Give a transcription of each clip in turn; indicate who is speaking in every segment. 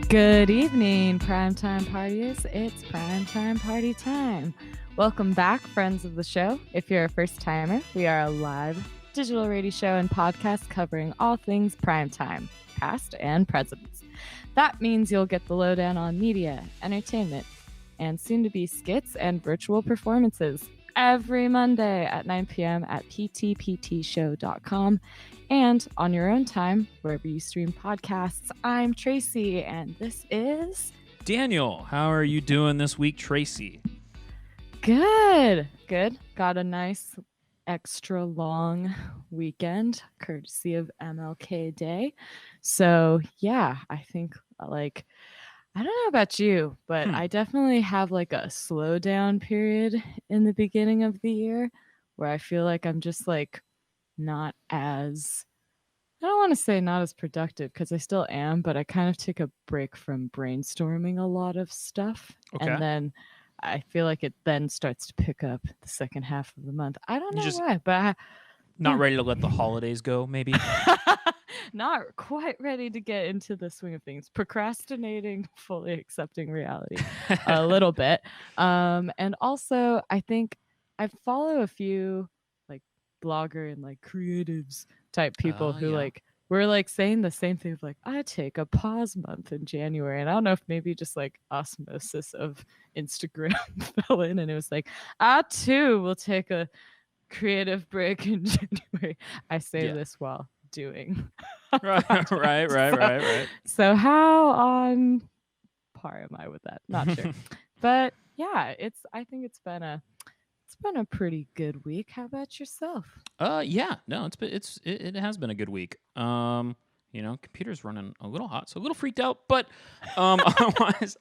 Speaker 1: Good evening, primetime partiers. It's primetime party time. Welcome back, friends of the show. If you're a first timer, we are a live digital radio show and podcast covering all things primetime, past and present. That means you'll get the lowdown on media, entertainment, and soon to be skits and virtual performances every Monday at 9 p.m. at ptptshow.com and on your own time, wherever you stream podcasts. I'm Tracy, and this is...
Speaker 2: Daniel. How are you doing this week, Tracy?
Speaker 1: Good. Got a nice extra long weekend, courtesy of MLK Day. So, yeah, I think, I don't know about you, but I definitely have like a slowdown period in the beginning of the year where I feel like I'm just like not as, I don't want to say not as productive because I still am, but I kind of take a break from brainstorming a lot of stuff.
Speaker 2: Okay.
Speaker 1: And then I feel like it then starts to pick up the second half of the month. I don't know why, but
Speaker 2: not ready to let the holidays go, maybe?
Speaker 1: Not quite ready to get into the swing of things. Procrastinating, fully accepting reality a little bit. And also, I think I follow a few like blogger and like creatives type people who like were like saying the same thing of like, I take a pause month in January. And I don't know if maybe just like osmosis of Instagram fell in and it was like, I too will take a creative break in January. I say this while doing
Speaker 2: right.
Speaker 1: So how on par am I with that? Not sure. But yeah, I think it's been a pretty good week. How about yourself?
Speaker 2: It has been a good week. Computer's running a little hot, so a little freaked out, but otherwise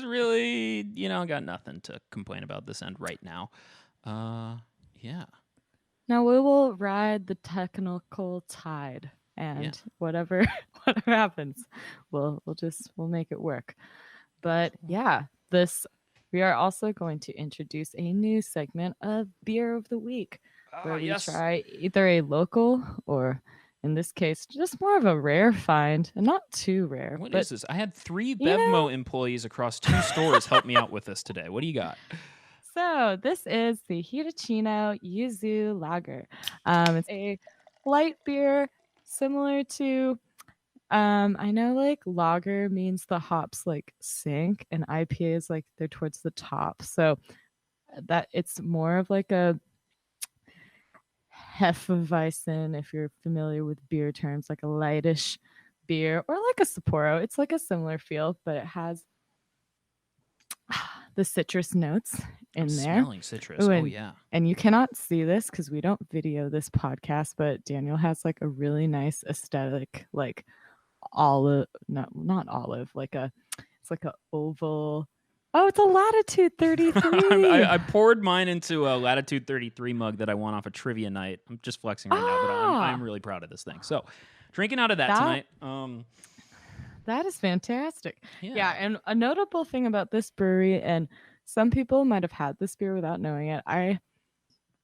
Speaker 2: really, got nothing to complain about this end right now. Yeah.
Speaker 1: Now we will ride the technical tide, and whatever happens, we'll make it work. But yeah, we are also going to introduce a new segment of Beer of the Week, where we try either a local or, in this case, just more of a rare find, and not too rare.
Speaker 2: What is this? I had 3 Bevmo employees across 2 stores help me out with this today. What do you got?
Speaker 1: So this is the Hitachino Yuzu Lager. It's a light beer similar to, I know like lager means the hops like sink and IPA is like they're towards the top. So that it's more of like a Hefeweizen, if you're familiar with beer terms, like a lightish beer, or like a Sapporo. It's like a similar feel, but it has the citrus notes in there.
Speaker 2: Smelling citrus. Oh yeah.
Speaker 1: And you cannot see this because we don't video this podcast, but Daniel has like a really nice aesthetic, like olive, not olive, it's like a oval. Oh, it's a Latitude 33.
Speaker 2: I poured mine into a Latitude 33 mug that I won off a trivia night. I'm just flexing right now, but I'm really proud of this thing. So drinking out of that tonight.
Speaker 1: That is fantastic. Yeah, and a notable thing about this brewery, and some people might have had this beer without knowing it. I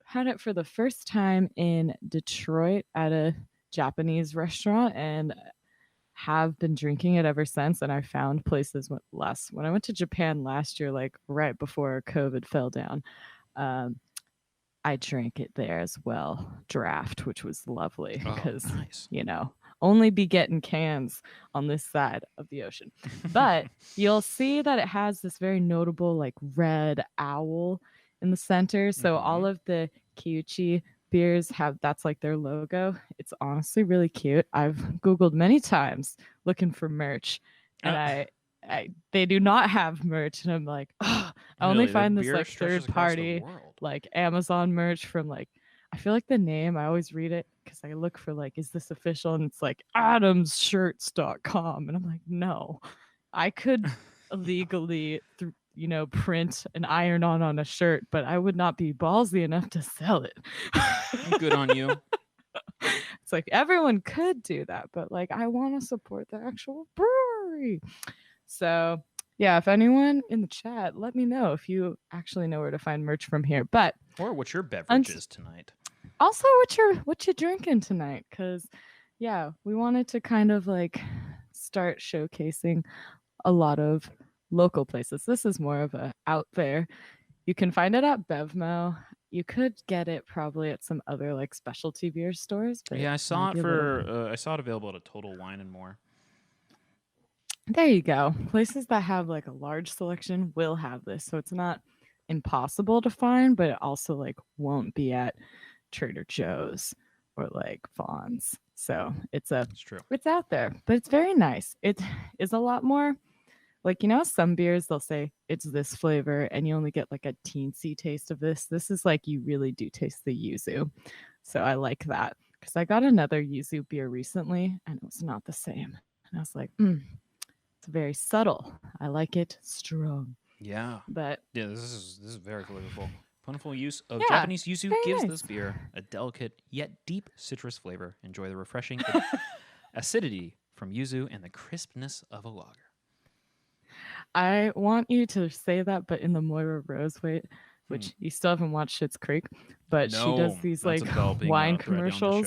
Speaker 1: had it for the first time in Detroit at a Japanese restaurant and have been drinking it ever since. And I found places when I went to Japan last year, like right before COVID fell down, I drank it there as well, draft, which was lovely because, only be getting cans on this side of the ocean. But you'll see that it has this very notable like red owl in the center. So all of the Kyuchi beers that's like their logo. It's honestly really cute. I've Googled many times looking for merch and they do not have merch. And I'm like, I only find this like third party, like Amazon merch from like, I feel like the name, I always read it because I look for like, is this official? And it's like adamsshirts.com. And I'm like, no, I could legally, print an iron-on a shirt, but I would not be ballsy enough to sell it.
Speaker 2: Good on you.
Speaker 1: It's like everyone could do that, but like I want to support the actual brewery. So yeah, if anyone in the chat, let me know if you actually know where to find merch from here. But
Speaker 2: or what your beverage is tonight.
Speaker 1: Also, what you drinking tonight? Because yeah, we wanted to kind of like start showcasing a lot of local places. This is more of a out there. You can find it at Bevmo. You could get it probably at some other like specialty beer stores, but
Speaker 2: Yeah, I saw it available at a Total Wine and More.
Speaker 1: there you go. Places that have like a large selection will have this. So it's not impossible to find, but it also like won't be at Trader Joe's or like Vaughn's. So it's
Speaker 2: true.
Speaker 1: it's out there, but it's very nice. It is a lot more like, some beers they'll say it's this flavor and you only get like a teensy taste of this. This is like you really do taste the yuzu. So I like that because I got another yuzu beer recently and it was not the same. And I was like, it's very subtle. I like it strong.
Speaker 2: Yeah.
Speaker 1: But
Speaker 2: yeah, this is very flavorful. Plentiful use of
Speaker 1: yeah,
Speaker 2: Japanese yuzu
Speaker 1: very
Speaker 2: gives
Speaker 1: nice.
Speaker 2: this beer a delicate yet deep citrus flavor. Enjoy the refreshing acidity from yuzu and the crispness of a lager.
Speaker 1: I want you to say that, but in the Moira Rose way, which you still haven't watched Schitt's Creek, but she does these like wine commercials,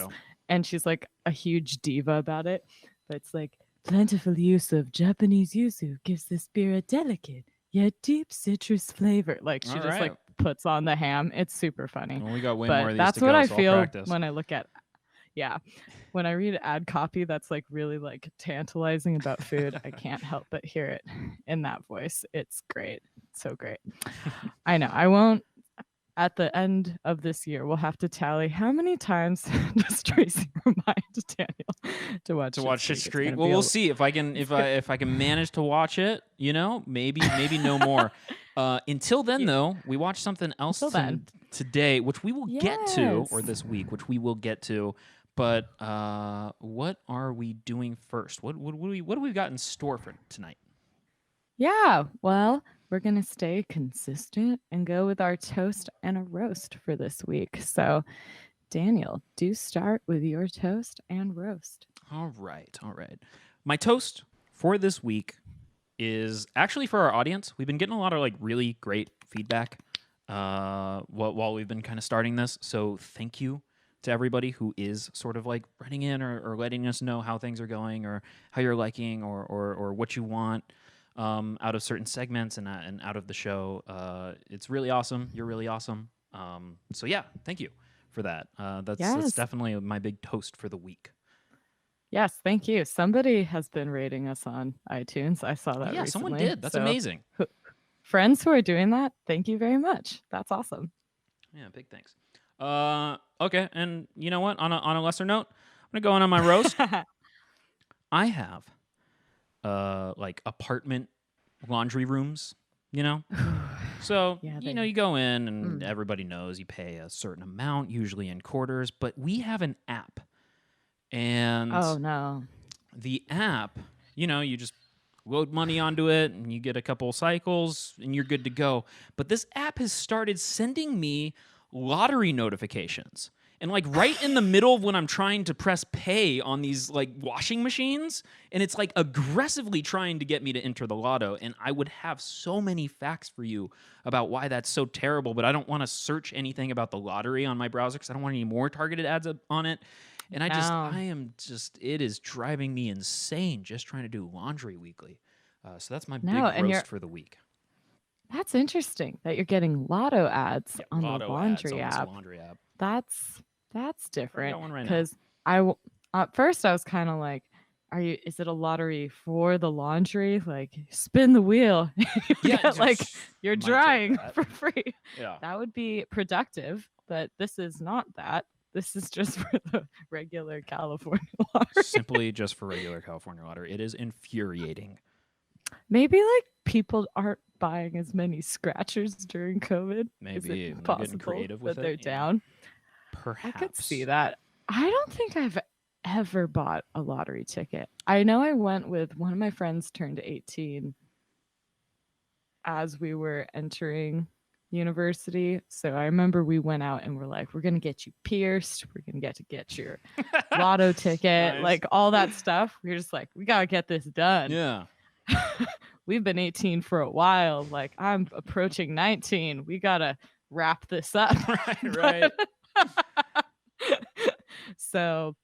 Speaker 1: and she's like a huge diva about it. But it's like plentiful use of Japanese yuzu gives this beer a delicate yet deep citrus flavor. Like she just like puts on the ham. It's super funny.
Speaker 2: Well, we got way
Speaker 1: but
Speaker 2: more of these
Speaker 1: that's
Speaker 2: to
Speaker 1: what
Speaker 2: go,
Speaker 1: I
Speaker 2: so
Speaker 1: feel
Speaker 2: I'll practice.
Speaker 1: when I look at when I read ad copy that's like really like tantalizing about food, I can't help but hear it in that voice. It's great. It's so great. I know. I won't. At the end of this year, we'll have to tally how many times does Tracy remind Daniel to watch
Speaker 2: Schitt's Creek. Well, we'll see if I can if I can manage to watch it. Maybe no more. Until then, though, we watched something else today, which we will get to, or this week, which we will get to. But what are we doing first? What do we got in store for tonight?
Speaker 1: Yeah, well, we're going to stay consistent and go with our toast and a roast for this week. So, Daniel, do start with your toast and roast.
Speaker 2: All right. My toast for this week is actually for our audience. We've been getting a lot of like really great feedback while we've been kind of starting this. So thank you to everybody who is sort of like writing in or letting us know how things are going or how you're liking or what you want out of certain segments and out of the show. It's really awesome. You're really awesome. So yeah, thank you for that. That's definitely my big toast for the week.
Speaker 1: Yes, thank you. Somebody has been rating us on iTunes. I saw that recently.
Speaker 2: Someone did. That's amazing.
Speaker 1: Friends who are doing that, thank you very much. That's awesome.
Speaker 2: Yeah, big thanks. Okay, and you know what? On a lesser note, I'm gonna go on my roast. I have like apartment laundry rooms, So, you go in and everybody knows you pay a certain amount, usually in quarters, but we have an app. And
Speaker 1: oh no.
Speaker 2: The app, you just load money onto it and you get a couple cycles and you're good to go. But this app has started sending me lottery notifications. And like right in the middle of when I'm trying to press pay on these like washing machines, and it's like aggressively trying to get me to enter the lotto. And I would have so many facts for you about why that's so terrible, but I don't want to search anything about the lottery on my browser because I don't want any more targeted ads on it. And it is driving me insane just trying to do laundry weekly. So that's my big roast for the week.
Speaker 1: That's interesting that you're getting lotto ads on the laundry app. That's different because at first I was kind of like, is it a lottery for the laundry? Like spin the wheel, you're drying for free.
Speaker 2: Yeah,
Speaker 1: that would be productive, but this is not that. This is just for the regular California lottery.
Speaker 2: Simply just for regular California lottery. It is infuriating.
Speaker 1: Maybe like people aren't buying as many scratchers during COVID.
Speaker 2: Maybe
Speaker 1: is it possible
Speaker 2: creative with
Speaker 1: that they're down?
Speaker 2: Perhaps.
Speaker 1: I could see that. I don't think I've ever bought a lottery ticket. I know I went with one of my friends turned 18 as we were entering university. So I remember we went out and we're like, we're going to get you pierced. We're going to get your lotto ticket, like all that stuff. We were just like, we got to get this done.
Speaker 2: Yeah.
Speaker 1: We've been 18 for a while. Like I'm approaching 19. We got to wrap this up.
Speaker 2: Right.
Speaker 1: So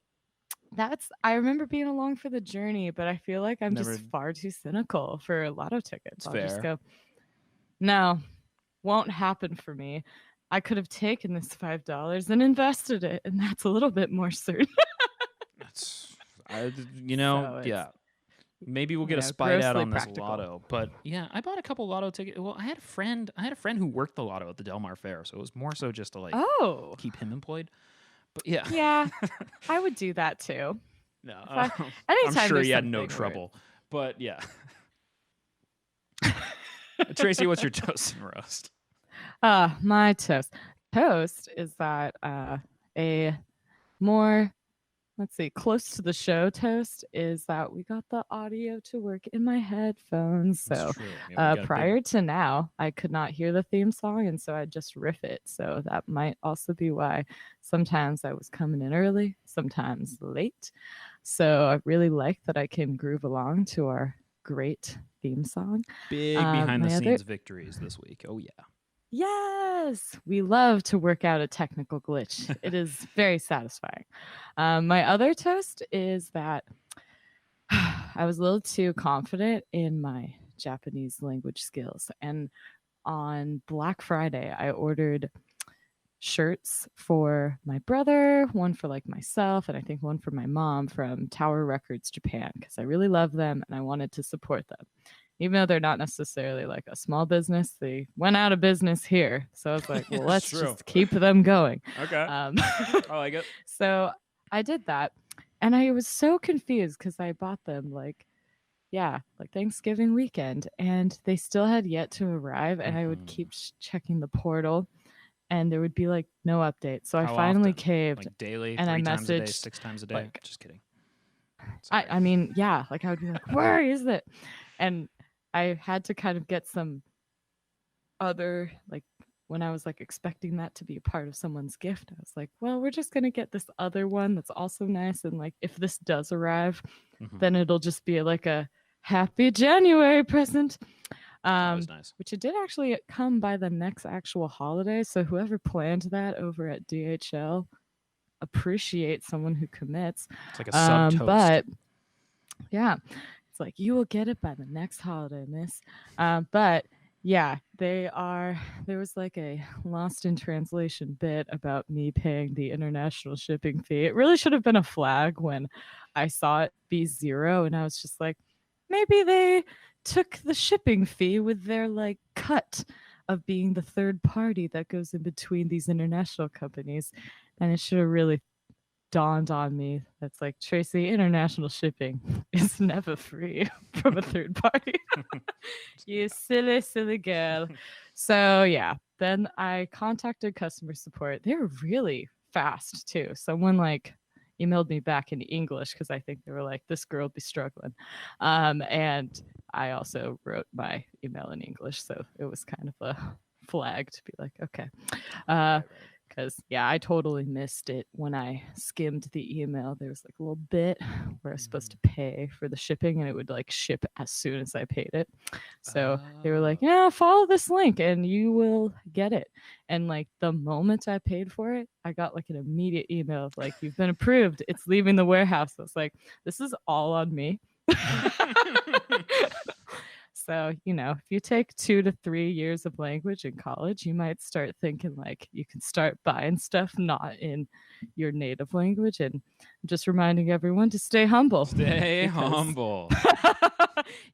Speaker 1: I remember being along for the journey, but I feel like I'm
Speaker 2: Never.
Speaker 1: just far too cynical for lotto tickets.
Speaker 2: It's
Speaker 1: I'll just
Speaker 2: fair.
Speaker 1: go, no, won't happen for me. I could have taken this $5 and invested it, and that's a little bit more certain.
Speaker 2: That's, I,
Speaker 1: So it's,
Speaker 2: yeah. Maybe we'll get a spite out
Speaker 1: grossly
Speaker 2: on this
Speaker 1: practical.
Speaker 2: lotto, but yeah, I bought a couple lotto tickets. Well, I had a friend. Who worked the lotto at the Del Mar Fair, so it was more so just to like
Speaker 1: Oh,
Speaker 2: keep him employed. But yeah,
Speaker 1: yeah, I would do that too.
Speaker 2: no,
Speaker 1: If I,
Speaker 2: I'm
Speaker 1: anytime
Speaker 2: sure
Speaker 1: there's
Speaker 2: he had no
Speaker 1: something where
Speaker 2: trouble. But yeah, Tracy, what's your toast and roast?
Speaker 1: my toast is that a more, let's see, close to the show toast is that we got the audio to work in my headphones.
Speaker 2: It's
Speaker 1: So
Speaker 2: true. Yeah, we got a big.
Speaker 1: prior to now, I could not hear the theme song, and so I just riff it. So that might also be why sometimes I was coming in early, sometimes late. So I really like that I can groove along to our great theme song.
Speaker 2: Big behind the
Speaker 1: My other
Speaker 2: scenes victories this week. Oh yeah.
Speaker 1: Yes, we love to work out a technical glitch. It is very satisfying. My other toast is that I was a little too confident in my Japanese language skills. And on Black Friday, I ordered shirts for my brother, one for like myself, and I think one for my mom from Tower Records Japan because I really love them and I wanted to support them. Even though they're not necessarily like a small business, they went out of business here. So I was like, well, let's just keep them going.
Speaker 2: Okay. I like it.
Speaker 1: So I did that. And I was so confused because I bought them like Thanksgiving weekend, and they still had yet to arrive. And I would keep checking the portal, and there would be like no update. So I
Speaker 2: How
Speaker 1: finally
Speaker 2: often?
Speaker 1: caved,
Speaker 2: Like daily,
Speaker 1: and I
Speaker 2: 3 times a day,
Speaker 1: messaged
Speaker 2: 6 times a day.
Speaker 1: like
Speaker 2: Just kidding.
Speaker 1: I mean, yeah, like I would be like, where is it? And I had to kind of get some other like when I was like expecting that to be a part of someone's gift, I was like, well, we're just gonna get this other one that's also nice. And like if this does arrive, then it'll just be like a happy January present.
Speaker 2: Always nice.
Speaker 1: Which it did actually come by the next actual holiday. So whoever planned that over at DHL, appreciate someone who commits.
Speaker 2: It's like a sub toast.
Speaker 1: But yeah, it's like you will get it by the next holiday, miss. But yeah, there was like a lost in translation bit about me paying the international shipping fee. It really should have been a flag when I saw it be 0, and I was just like, maybe they took the shipping fee with their like cut of being the third party that goes in between these international companies. And it should have really dawned on me that's like, Tracy, international shipping is never free from a third party. You silly girl. So yeah, then I contacted customer support. They were really fast too. Someone like emailed me back in English because I think they were like, this girl be struggling. And I also wrote my email in English, so it was kind of a flag to be like, okay. Because yeah, I totally missed it when I skimmed the email. There was like a little bit where I was supposed to pay for the shipping, and it would like ship as soon as I paid it. So they were like, yeah, follow this link and you will get it. And like the moment I paid for it, I got like an immediate email of like, you've been approved, it's leaving the warehouse. I was like, this is all on me. So, if you take 2 to 3 years of language in college, you might start thinking like you can start buying stuff not in your native language. And I'm just reminding everyone to stay humble.
Speaker 2: Stay humble.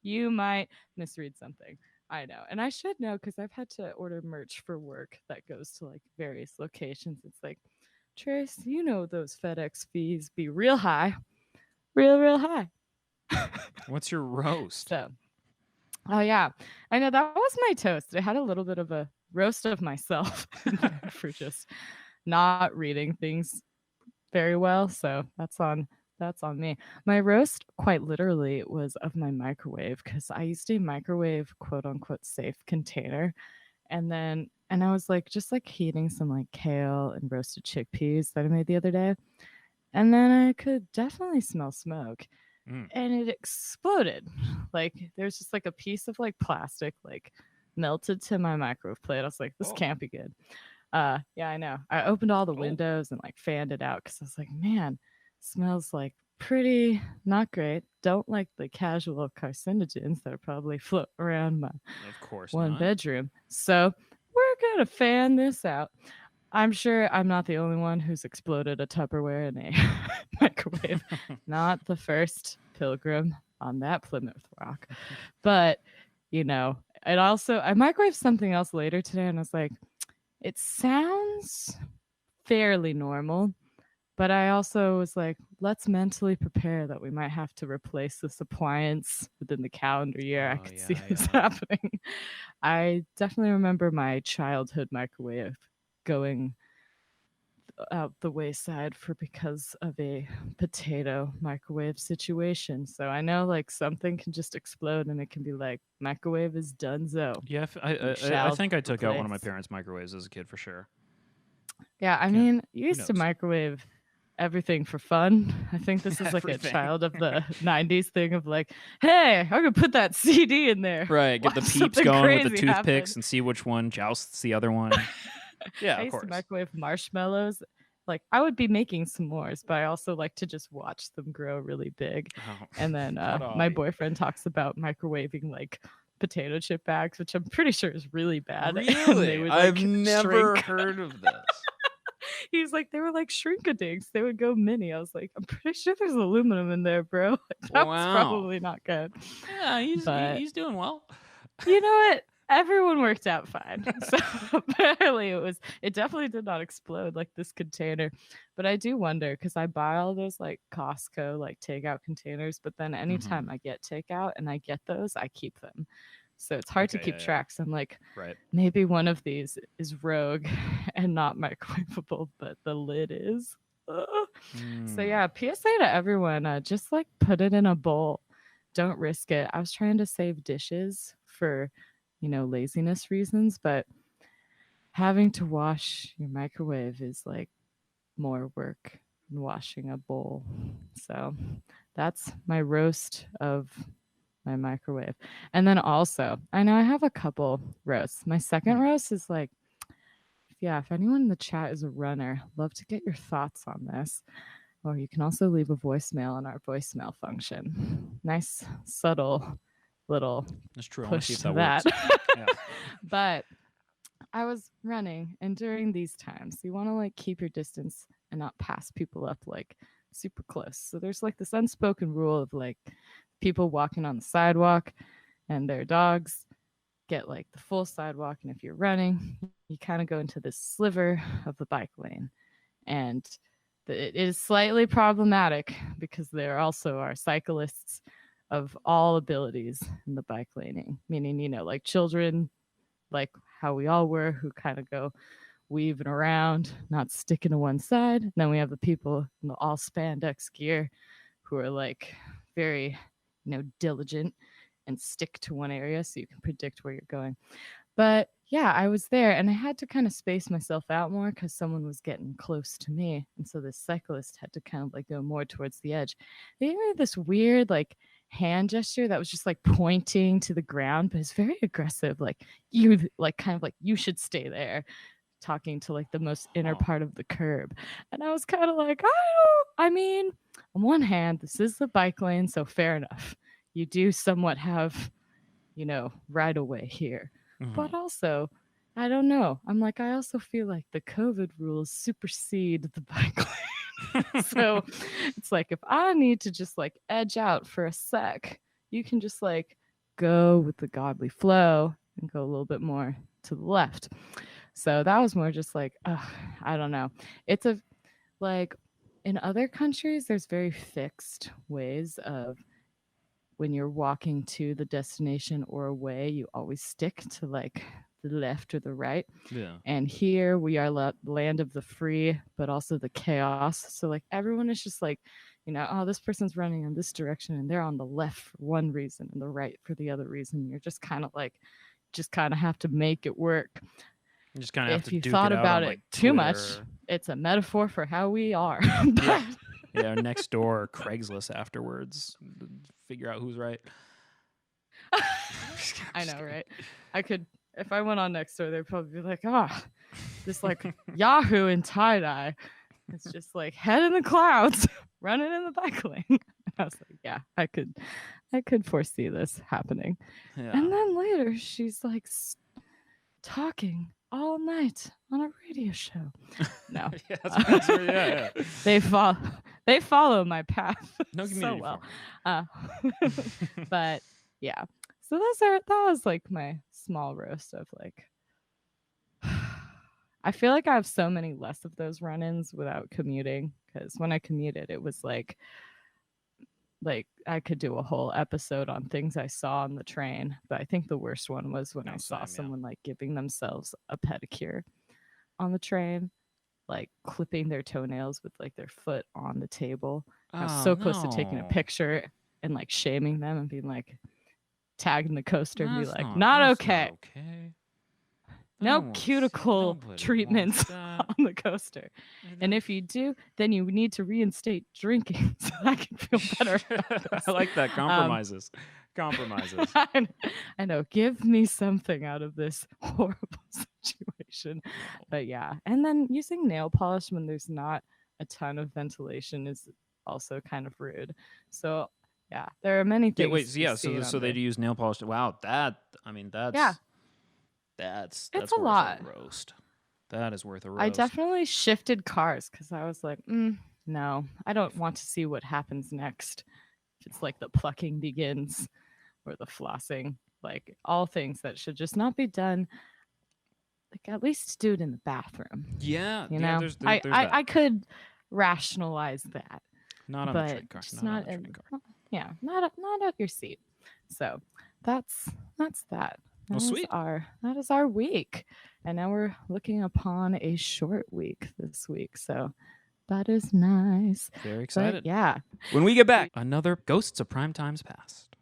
Speaker 1: You might misread something. I know. And I should know because I've had to order merch for work that goes to like various locations. It's like, Trace, those FedEx fees be real high. Real high.
Speaker 2: What's your roast?
Speaker 1: So, oh yeah, I know that was my toast. I had a little bit of a roast of myself for just not reading things very well. So that's on me. My roast, quite literally, was of my microwave because I used a microwave quote unquote safe container, and I was like just like heating some like kale and roasted chickpeas that I made the other day, and then I could definitely smell smoke. And it exploded. Like there's just like a piece of like plastic like melted to my microwave plate. I was like, this can't be good. Yeah, I know. I opened all the windows and like fanned it out because I was like, man, smells like pretty not great. Don't like the casual carcinogens that are probably floating around my
Speaker 2: Of course
Speaker 1: one
Speaker 2: not.
Speaker 1: bedroom. So we're gonna fan this out. I'm sure I'm not the only one who's exploded a Tupperware in a microwave. Not the first pilgrim on that Plymouth Rock. But, and also I microwaved something else later today and I was like, it sounds fairly normal. But I also was like, let's mentally prepare that we might have to replace this appliance within the calendar year. I
Speaker 2: Oh,
Speaker 1: could see
Speaker 2: yeah,
Speaker 1: this
Speaker 2: yeah.
Speaker 1: happening. I definitely remember my childhood microwave going out the wayside for because of a potato microwave situation. So I know like something can just explode and it can be like microwave is donezo.
Speaker 2: Yeah,
Speaker 1: You
Speaker 2: I
Speaker 1: shall
Speaker 2: think I took out one of my
Speaker 1: replace.
Speaker 2: parents' microwaves as a kid for sure.
Speaker 1: Yeah, I
Speaker 2: Can't.
Speaker 1: mean, you
Speaker 2: Who
Speaker 1: used to
Speaker 2: knows?
Speaker 1: microwave everything for fun. I think this is like a
Speaker 2: Everything.
Speaker 1: child of the 90s thing of like, hey, I'm gonna put that CD in there.
Speaker 2: Right. Get the
Speaker 1: Watch
Speaker 2: peeps
Speaker 1: something
Speaker 2: going with the
Speaker 1: crazy
Speaker 2: toothpicks
Speaker 1: happen.
Speaker 2: and see which one jousts the other one. Yeah,
Speaker 1: I
Speaker 2: of
Speaker 1: used to
Speaker 2: course.
Speaker 1: microwave marshmallows. Like I would be making s'mores, but I also like to just watch them grow really big.
Speaker 2: Oh,
Speaker 1: And then
Speaker 2: what
Speaker 1: my
Speaker 2: a
Speaker 1: boyfriend talks about microwaving like potato chip bags, which I'm pretty sure is really bad. And they
Speaker 2: really?
Speaker 1: would
Speaker 2: I've
Speaker 1: like
Speaker 2: never
Speaker 1: shrink.
Speaker 2: heard of this.
Speaker 1: He's like, they were like shrink-a-dinks. They would go mini. I was like, I'm pretty sure there's aluminum in there, bro. Like, that was
Speaker 2: Wow.
Speaker 1: probably not good.
Speaker 2: Yeah,
Speaker 1: But
Speaker 2: he's doing well.
Speaker 1: you know what? Everyone worked out fine. So apparently it definitely did not explode like this container. But I do wonder because I buy all those like Costco like takeout containers, but then anytime I get takeout and I get those, I keep them. So it's hard to
Speaker 2: Okay,
Speaker 1: keep
Speaker 2: yeah, yeah.
Speaker 1: track. So I'm like,
Speaker 2: Right.
Speaker 1: maybe one of these is rogue and not microwavable, but the lid is. Ugh. So
Speaker 2: Mm.
Speaker 1: yeah, PSA to everyone, just like put it in a bowl. Don't risk it. I was trying to save dishes for, laziness reasons, but having to wash your microwave is like more work than washing a bowl. So that's my roast of my microwave. And then also, I know I have a couple roasts. My second roast is like, yeah, if anyone in the chat is a runner, love to get your thoughts on this. Or you can also leave a voicemail on our voicemail function. Nice, subtle little
Speaker 2: That's true. I want to see
Speaker 1: push
Speaker 2: if
Speaker 1: to
Speaker 2: that
Speaker 1: that.
Speaker 2: works. Yeah.
Speaker 1: But I was running, and during these times, you want to like keep your distance and not pass people up like super close. So there's like this unspoken rule of like people walking on the sidewalk and their dogs get like the full sidewalk. And if you're running, you kind of go into this sliver of the bike lane. And it is slightly problematic because there also are cyclists of all abilities in the bike laning, meaning, like children, like how we all were, who kind of go weaving around, not sticking to one side. And then we have the people in the all spandex gear who are like very, diligent and stick to one area so you can predict where you're going. But yeah, I was there and I had to kind of space myself out more because someone was getting close to me. And so this cyclist had to kind of like go more towards the edge. They gave me this weird like hand gesture that was just like pointing to the ground, but it's very aggressive. Like you like kind of like you should stay there, talking to like the most inner part of the curb. And I was kind of like, I mean, on one hand, this is the bike lane, so fair enough. You do somewhat have, right away here. But also, I don't know. I'm like, I also feel like the COVID rules supersede the bike lane. So it's like if I need to just like edge out for a sec, you can just like go with the godly flow and go a little bit more to the left. So that was more just like, I don't know. It's a like in other countries, there's very fixed ways of when you're walking to the destination or away, you always stick to like the left or the right.
Speaker 2: Yeah.
Speaker 1: And here we are land of the free, but also the chaos. So like everyone is just like, oh, this person's running in this direction and they're on the left for one reason and the right for the other reason. You're just kind of like, have to make it work.
Speaker 2: You just kind of have
Speaker 1: If
Speaker 2: to
Speaker 1: you
Speaker 2: duke
Speaker 1: thought
Speaker 2: it out
Speaker 1: about
Speaker 2: on
Speaker 1: it
Speaker 2: like
Speaker 1: too
Speaker 2: Twitter.
Speaker 1: much, it's a metaphor for how we are.
Speaker 2: Yeah. Yeah, next door, Craigslist afterwards. Figure out who's right.
Speaker 1: I know, right? I could, if I went on next door, they'd probably be like, this like Yahoo and tie-dye. It's just like head in the clouds, running in the bike lane. I was like, yeah, I could foresee this happening.
Speaker 2: Yeah.
Speaker 1: And then later, she's like talking all night on a radio show. No,
Speaker 2: Yeah, that's right. Yeah, yeah.
Speaker 1: they follow my path
Speaker 2: No
Speaker 1: so
Speaker 2: community
Speaker 1: well.
Speaker 2: forum.
Speaker 1: But yeah, so that was like my small roast of like. I feel like I have so many less of those run-ins without commuting, because when I commuted, it was like I could do a whole episode on things I saw on the train. But I think the worst one was when I saw someone like giving themselves a pedicure on the train, like clipping their toenails with like their foot on the table. I was so close to taking a picture and like shaming them and being like tagging the coaster and be like, not okay. No cuticle treatments on the coaster. And if you do, then you need to reinstate drinking so I can feel better.
Speaker 2: I like that. Compromises. Compromises.
Speaker 1: I know. Give me something out of this horrible situation. But yeah. And then using nail polish when there's not a ton of ventilation is also kind of rude. So yeah, there are many things.
Speaker 2: So they use nail polish. Wow, that's
Speaker 1: yeah.
Speaker 2: That's
Speaker 1: it's
Speaker 2: worth
Speaker 1: a lot.
Speaker 2: A roast. That is worth a roast.
Speaker 1: I definitely shifted cars because I was like, no, I don't want to see what happens next. If it's like the plucking begins or the flossing, like all things that should just not be done. Like at least do it in the bathroom.
Speaker 2: Yeah,
Speaker 1: you know,
Speaker 2: there's
Speaker 1: I could rationalize that.
Speaker 2: Not on the train car. Not on the train car.
Speaker 1: Yeah, not at your seat. So that's that.
Speaker 2: Well, sweet.
Speaker 1: That is our week. And now we're looking upon a short week this week. So that is nice.
Speaker 2: Very excited.
Speaker 1: But yeah.
Speaker 2: When we get back, another Ghosts of Prime Times Past.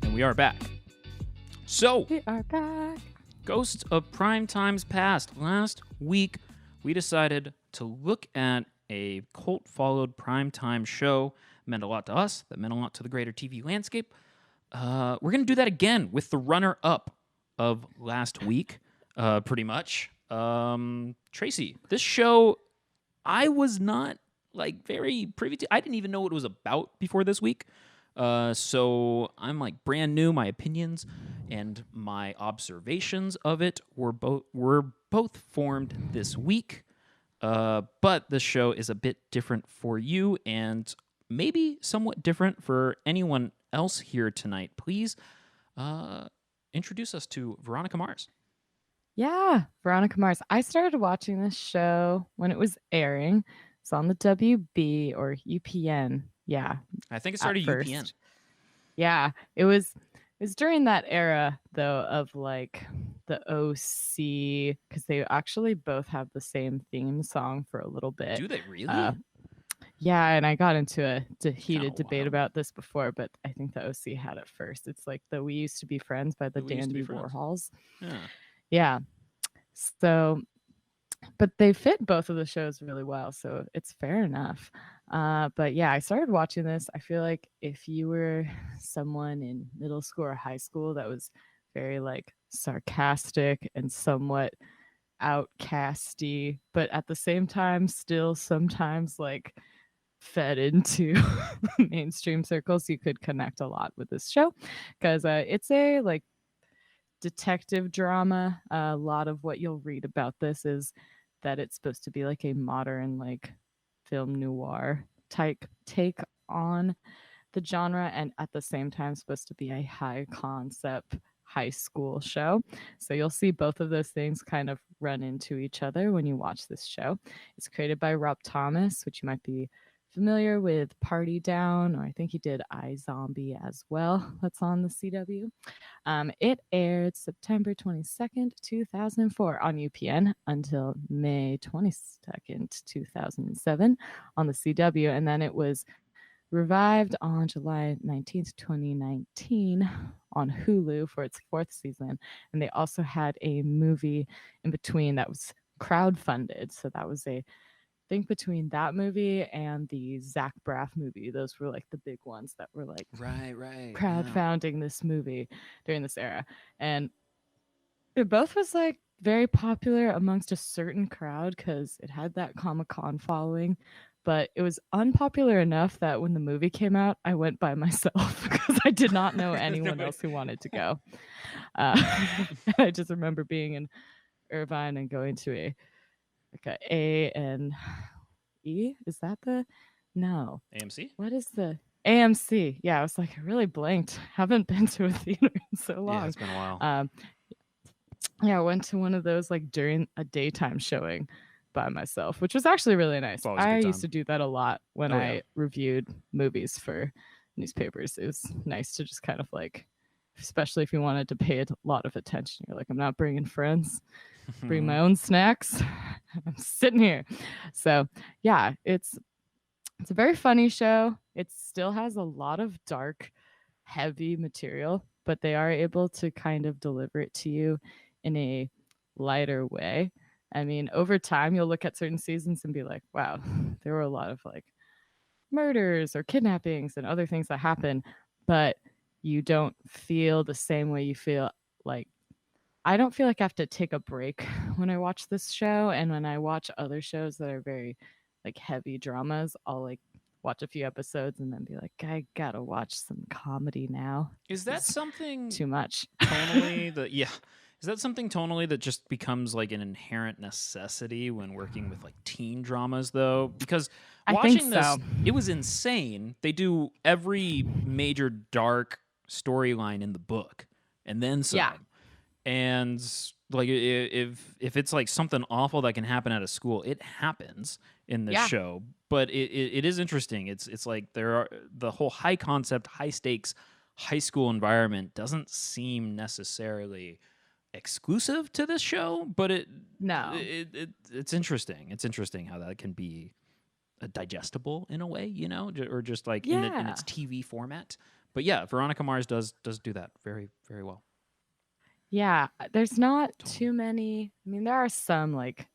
Speaker 2: And we are back. So,
Speaker 1: we are back.
Speaker 2: Ghosts of Prime Times Past. Last week, we decided to look at a cult-followed primetime show. It meant a lot to us. That meant a lot to the greater TV landscape. We're going to do that again with the runner-up of last week, pretty much. Tracy, this show, I was not very privy to. I didn't even know what it was about before this week. So I'm brand new. My opinions and my observations of it were both formed this week. But the show is a bit different for you and maybe somewhat different for anyone else here tonight. Please introduce us to Veronica Mars.
Speaker 1: Yeah, Veronica Mars. I started watching this show when it was airing. It's on the WB or UPN. Yeah.
Speaker 2: I think it started UPN.
Speaker 1: Yeah. It was during that era though of the OC, because they actually both have the same theme song for a little bit.
Speaker 2: Do they really?
Speaker 1: Yeah, and I got into a heated debate about this before, but I think the OC had it first. It's like the We Used to Be Friends by the Dandy Warhols. Yeah. So, but they fit both of the shows really well, so it's fair enough. But yeah, I started watching this. I feel like if you were someone in middle school or high school that was very sarcastic and somewhat outcasty, but at the same time still sometimes fed into mainstream circles, you could connect a lot with this show because it's a detective drama. A lot of what you'll read about this is that it's supposed to be a modern film noir type take on the genre, and at the same time supposed to be a high concept high school show. So you'll see both of those things kind of run into each other when you watch this show. It's created by Rob Thomas, which you might be familiar with Party Down, or I think he did iZombie as well. That's on the CW. It aired September 22nd, 2004 on UPN until May 22nd, 2007 on the CW. And then it was revived on July 19th, 2019 on Hulu for its 4th season. And they also had a movie in between that was crowdfunded. So that was a think between that movie and the Zach Braff movie, those were like the big ones that were like
Speaker 2: Right. Yeah.
Speaker 1: crowdfunding this movie during this era. And it both was like very popular amongst a certain crowd because it had that Comic Con following, but it was unpopular enough that when the movie came out, I went by myself because I did not know anyone else who wanted to go. I just remember being in Irvine and going to like a and E. Is that the no?
Speaker 2: AMC.
Speaker 1: What is the AMC? Yeah, I was like, I really blanked. Haven't been to a theater in so long.
Speaker 2: Yeah, it's been a while.
Speaker 1: Yeah, I went to one of those like during a daytime showing by myself, which was actually really nice. I used to do that a lot when I reviewed movies for newspapers. It was nice to just kind of like, especially if you wanted to pay a lot of attention. You're like, I'm not bringing friends, bring my own snacks. I'm sitting here. So yeah, it's a very funny show. It still has a lot of dark, heavy material, but they are able to kind of deliver it to you in a lighter way. I mean, over time, you'll look at certain seasons and be like, wow, there were a lot of like murders or kidnappings and other things that happen, but you don't feel the same way you feel like. I don't feel like I have to take a break when I watch this show. And when I watch other shows that are very like heavy dramas, I'll like watch a few episodes and then be like, I gotta watch some comedy now.
Speaker 2: Is that something
Speaker 1: too much
Speaker 2: tonally that is that something tonally that just becomes like an inherent necessity when working with like teen dramas though? Because watching this, it was insane. They do every major dark storyline in the book and then some.
Speaker 1: Yeah.
Speaker 2: And like if it's like something awful that can happen at a school, it happens in this show. But it is interesting. It's like there are the whole high concept, high stakes, high school environment doesn't seem necessarily exclusive to this show, but it's interesting. It's interesting how that can be digestible in a way, you know, or just like in its TV format. But yeah, Veronica Mars does do that very, very well.
Speaker 1: Yeah, there's not too many. I mean, there are some like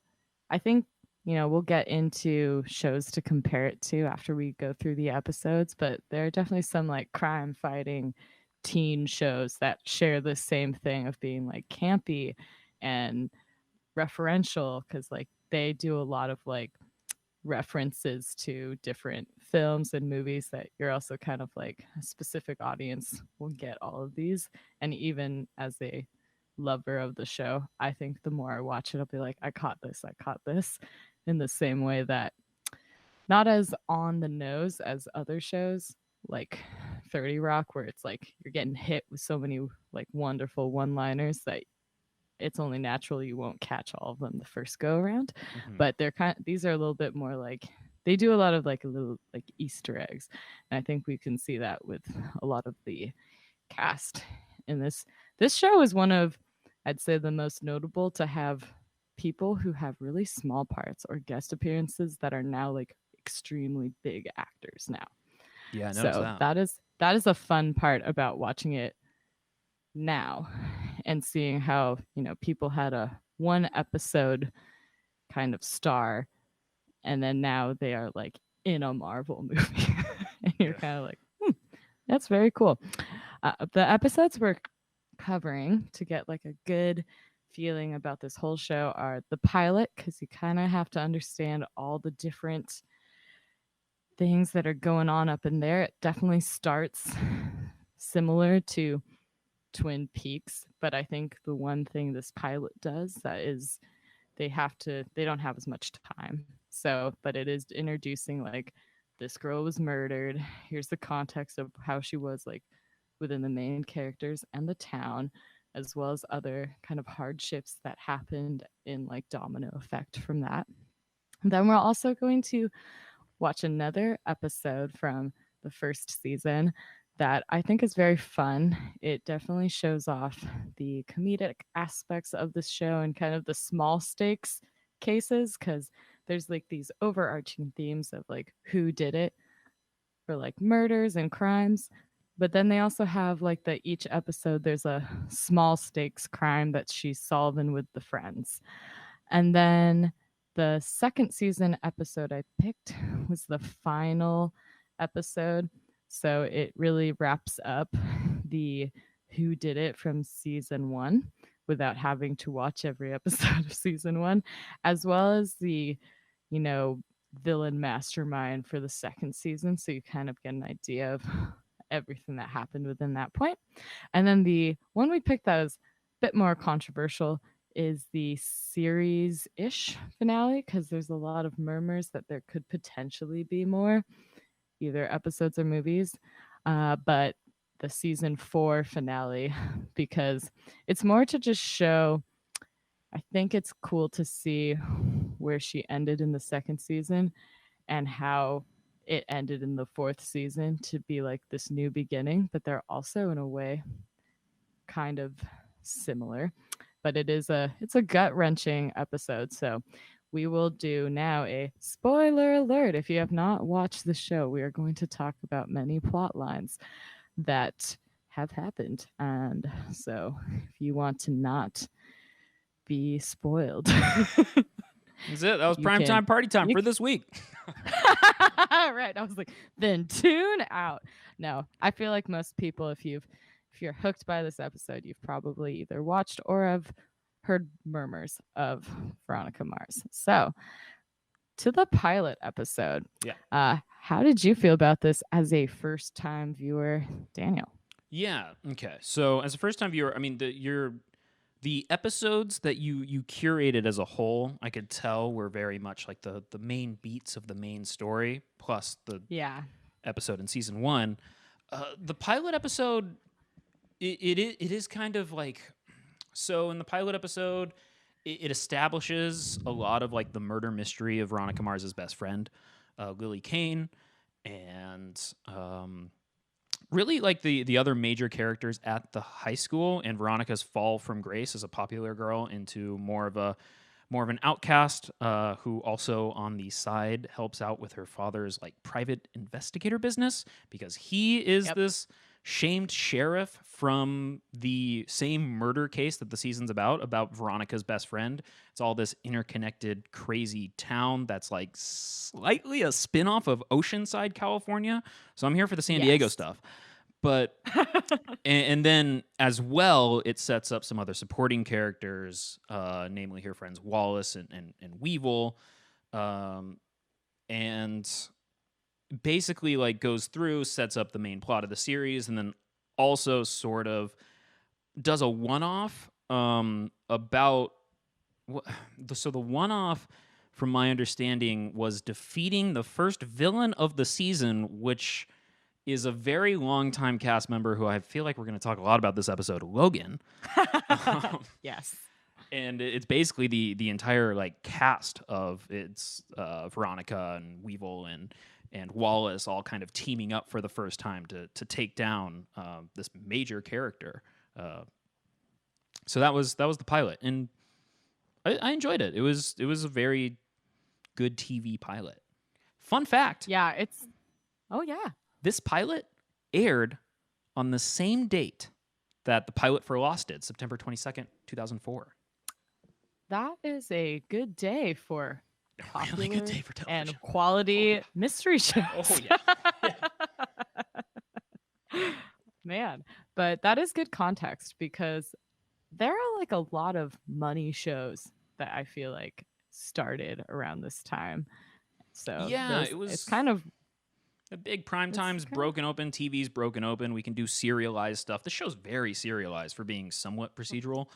Speaker 1: I think, we'll get into shows to compare it to after we go through the episodes, but there are definitely some like crime fighting teen shows that share the same thing of being like campy and referential because like they do a lot of like references to different films and movies that you're also kind of like a specific audience will get all of these. And even as a lover of the show, I think the more I watch it, I'll be like, I caught this in the same way that not as on the nose as other shows like 30 Rock, where it's like you're getting hit with so many like wonderful one-liners that it's only natural you won't catch all of them the first go around. But these are a little bit more like they do a lot of like little like Easter eggs. And I think we can see that with a lot of the cast in this. This show is one of, I'd say, the most notable to have people who have really small parts or guest appearances that are now like extremely big actors now.
Speaker 2: Yeah, I noticed
Speaker 1: that. That is a fun part about watching it now and seeing how, people had a one episode kind of star and then now they are like in a Marvel movie. And you're kind of like, that's very cool. The episodes we're covering to get like a good feeling about this whole show are the pilot, because you kind of have to understand all the different things that are going on up in there. It definitely starts similar to Twin Peaks, but I think the one thing this pilot does that is they don't have as much time. So, but it is introducing like this girl was murdered. Here's the context of how she was like within the main characters and the town, as well as other kind of hardships that happened in like domino effect from that. And then we're also going to watch another episode from the first season that I think is very fun. It definitely shows off the comedic aspects of this show and kind of the small stakes cases, because there's like these overarching themes of like who did it for like murders and crimes. But then they also have like each episode, there's a small stakes crime that she's solving with the friends. And then The second season episode I picked was the final episode. So it really wraps up the who did it from season one without having to watch every episode of season one, as well as the, you know, villain mastermind for the second season. So you kind of get an idea of everything that happened within that point. And then the one we picked that was a bit more controversial is the series ish finale, because there's a lot of murmurs that there could potentially be more, either episodes or movies. But the season 4 finale, because it's more to just show. I think it's cool to see where she ended in the second season and how it ended in the fourth season to be like this new beginning, but they're also in a way kind of similar. But it's a gut-wrenching episode. So we will do now a spoiler alert. If you have not watched the show, we are going to talk about many plot lines that have happened. And so if you want to not be spoiled,
Speaker 2: That's it. That was
Speaker 1: you
Speaker 2: prime
Speaker 1: can.
Speaker 2: time party time
Speaker 1: You
Speaker 2: for this week.
Speaker 1: right. I was like, then tune out. No, I feel like most people, if you're hooked by this episode, you've probably either watched or have heard murmurs of Veronica Mars. So to the pilot episode.
Speaker 2: Yeah.
Speaker 1: How did you feel about this as a first time viewer, Daniel?
Speaker 2: Yeah. Okay. So as a first time viewer, I mean the episodes that you curated as a whole, I could tell were very much like the main beats of the main story plus the episode in season 1. The pilot episode, it is kind of like, so in the pilot episode, it establishes a lot of like the murder mystery of Veronica Mars's best friend, Lily Kane, and really like the other major characters at the high school, and Veronica's fall from grace as a popular girl into more of an outcast, who also on the side helps out with her father's like private investigator business, because he is this shamed sheriff from the same murder case that the season's about Veronica's best friend. It's all this interconnected, crazy town that's like slightly a spin-off of Oceanside, California. So I'm here for the San Diego stuff. But and then as well, it sets up some other supporting characters, namely her friends Wallace and Weevil, and basically like goes through, sets up the main plot of the series, and then also sort of does a one-off about so the one-off, from my understanding, was defeating the first villain of the season, which is a very long-time cast member who I feel like we're going to talk a lot about this episode, Logan.
Speaker 1: Yes.
Speaker 2: And it's basically the entire like cast of it's Veronica and Weevil and Wallace all kind of teaming up for the first time to take down this major character. So that was the pilot, and I enjoyed it. It was a very good TV pilot. Fun fact.
Speaker 1: Yeah, oh yeah.
Speaker 2: This pilot aired on the same date that the pilot for Lost did, September 22nd, 2004.
Speaker 1: That is a good day for popular
Speaker 2: really good day for television
Speaker 1: and quality mystery shows.
Speaker 2: Oh yeah.
Speaker 1: Man, but that is good context, because there are like a lot of money shows that I feel like started around this time. So
Speaker 2: yeah,
Speaker 1: it's kind of
Speaker 2: a big prime time's broken open. TV's broken open. We can do serialized stuff. The show's very serialized for being somewhat procedural.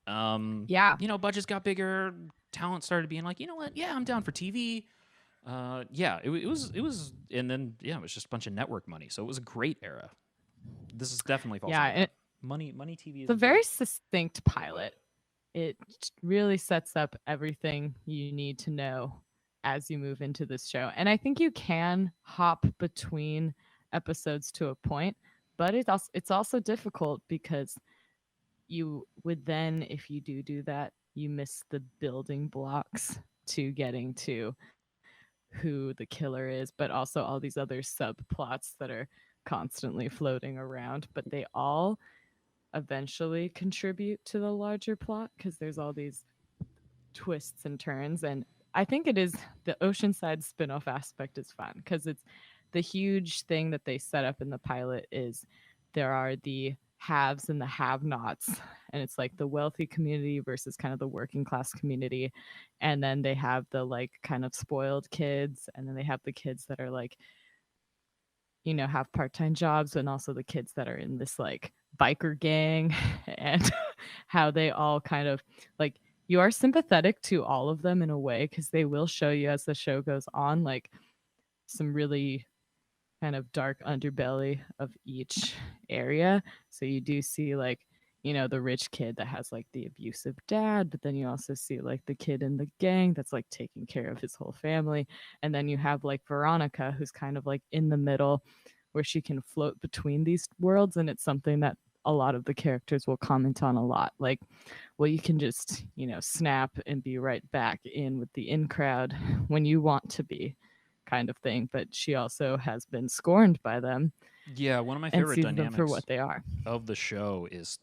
Speaker 1: Yeah.
Speaker 2: Budgets got bigger. Talent started being like, you know what? Yeah, I'm down for TV. It was, and then it was just a bunch of network money. So it was a great era. This is definitely false.
Speaker 1: Yeah,
Speaker 2: money TV.
Speaker 1: It's a very succinct pilot. It really sets up everything you need to know as you move into this show. And I think you can hop between episodes to a point, but it's also difficult because you would then, if you do that, you miss the building blocks to getting to who the killer is, but also all these other subplots that are constantly floating around, but they all eventually contribute to the larger plot because there's all these twists and turns, and I think it is the Oceanside spin-off aspect is fun because it's the huge thing that they set up in the pilot is there are the haves and the have-nots, and it's like the wealthy community versus kind of the working class community, and then they have the like kind of spoiled kids, and then they have the kids that are like, have part-time jobs, and also the kids that are in this like biker gang and how they all kind of like you are sympathetic to all of them in a way because they will show you as the show goes on like some really kind of dark underbelly of each area. So you do see like, the rich kid that has like the abusive dad, but then you also see like the kid in the gang that's like taking care of his whole family. And then you have like Veronica, who's kind of like in the middle where she can float between these worlds. And it's something that a lot of the characters will comment on a lot. Like, well, you can just, snap and be right back in with the in crowd when you want to be kind of thing, but she also has been scorned by them
Speaker 2: Yeah, one of my
Speaker 1: and
Speaker 2: favorite
Speaker 1: sees them for what
Speaker 2: dynamics
Speaker 1: they are.
Speaker 2: of the show is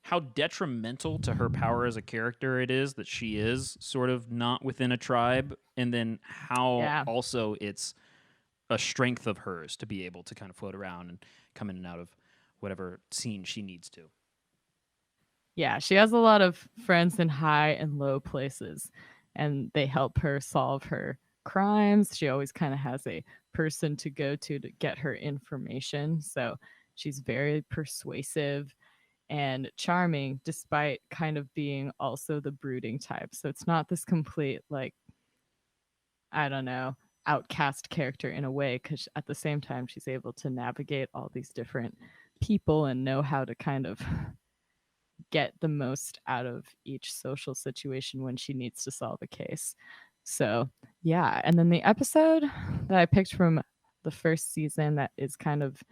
Speaker 2: how detrimental to her power as a character it is that she is sort of not within a tribe, and then how
Speaker 1: Yeah.
Speaker 2: also it's a strength of hers to be able to kind of float around and come in and out of whatever scene she needs to.
Speaker 1: Yeah, she has a lot of friends in high and low places, and they help her solve her crimes. She always kind of has a person to go to get her information. So she's very persuasive and charming, despite kind of being also the brooding type. So it's not this complete, like, I don't know, outcast character in a way, because at the same time, she's able to navigate all these different people and know how to kind of get the most out of each social situation when she needs to solve a case. So, yeah. And then the episode that I picked from the first season that is kind of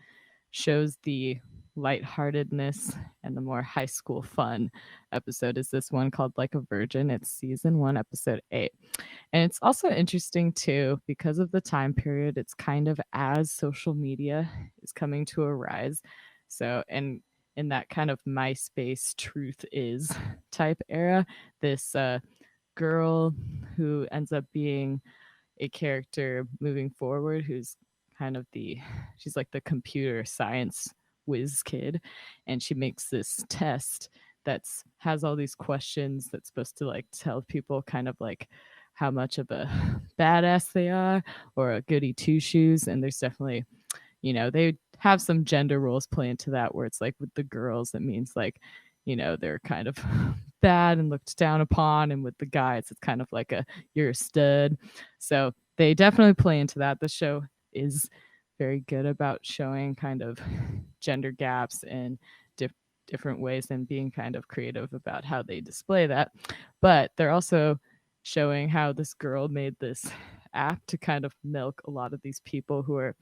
Speaker 1: shows the lightheartedness and the more high school fun episode is this one called Like a Virgin. It's season 1, episode 8. And it's also interesting too because of the time period. It's kind of as social media is coming to a rise. So, and in that kind of MySpace truth is type era, this girl who ends up being a character moving forward who's kind of she's like the computer science whiz kid, and she makes this test that's has all these questions that's supposed to like tell people kind of like how much of a badass they are or a goody two shoes. And there's definitely, they have some gender roles play into that where it's like with the girls it means like, they're kind of bad and looked down upon, and with the guys it's kind of like a you're a stud. So they definitely play into that. The show is very good about showing kind of gender gaps and different ways and being kind of creative about how they display that. But they're also showing how this girl made this app to kind of milk a lot of these people who are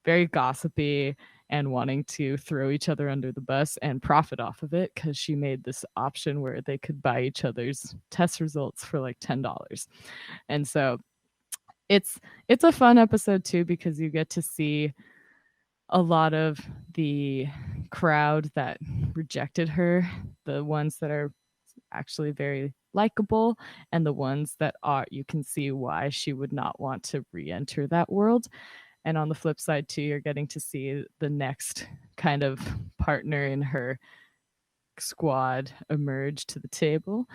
Speaker 1: very gossipy and wanting to throw each other under the bus and profit off of it, because she made this option where they could buy each other's test results for like $10. And so it's a fun episode too because you get to see a lot of the crowd that rejected her, the ones that are actually very likable, and the ones that are you can see why she would not want to re-enter that world. And on the flip side too, you're getting to see the next kind of partner in her squad emerge to the table.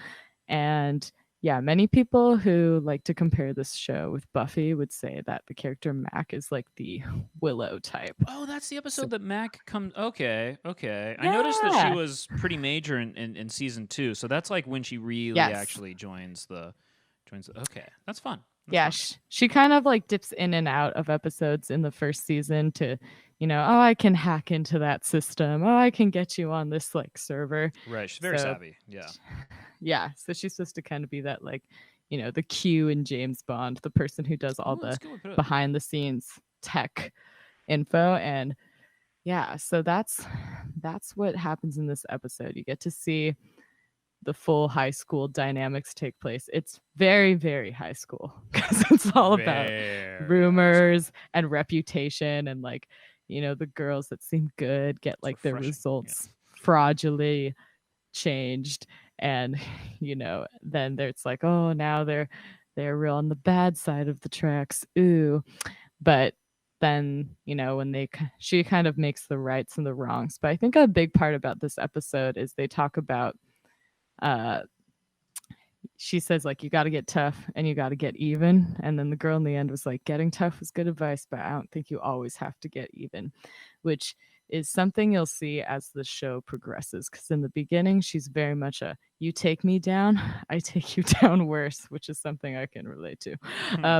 Speaker 1: And yeah, many people who like to compare this show with Buffy would say that the character Mac is like the Willow type.
Speaker 2: Oh, that's the
Speaker 1: So
Speaker 2: episode that Mac comes. Okay, okay. I noticed that she
Speaker 1: yeah.
Speaker 2: was pretty major in season 2, so that's like when she really
Speaker 1: Yes.
Speaker 2: actually joins. Okay, that's fun. That's
Speaker 1: Yeah,
Speaker 2: fun.
Speaker 1: she kind of like dips in and out of episodes in the first season to, oh, I can hack into that system. Oh, I can get you on this like server.
Speaker 2: Right, she's very
Speaker 1: So
Speaker 2: savvy. Yeah.
Speaker 1: yeah, so she's supposed to kind of be that like, the Q in James Bond, the person who does all
Speaker 2: Oh, that's
Speaker 1: the
Speaker 2: a good way to put it.
Speaker 1: behind the scenes tech info. And yeah, so that's what happens in this episode. You get to see the full high school dynamics take place. It's very, very high school because it's all about
Speaker 2: Very high school.
Speaker 1: rumors and reputation and like, the girls that seem good get
Speaker 2: It's
Speaker 1: like their
Speaker 2: refreshing. Yeah.
Speaker 1: results fraudulently changed. And then there's like, oh, now they're they're real on the bad side of the tracks. Ooh. But then, when she kind of makes the rights and the wrongs. But I think a big part about this episode is they talk about uh she says, like, you got to get tough and you got to get even. And then the girl in the end was like, getting tough is good advice, but I don't think you always have to get even, which is something you'll see as the show progresses. Because in the beginning, she's very much you take me down, I take you down worse, which is something I can relate to.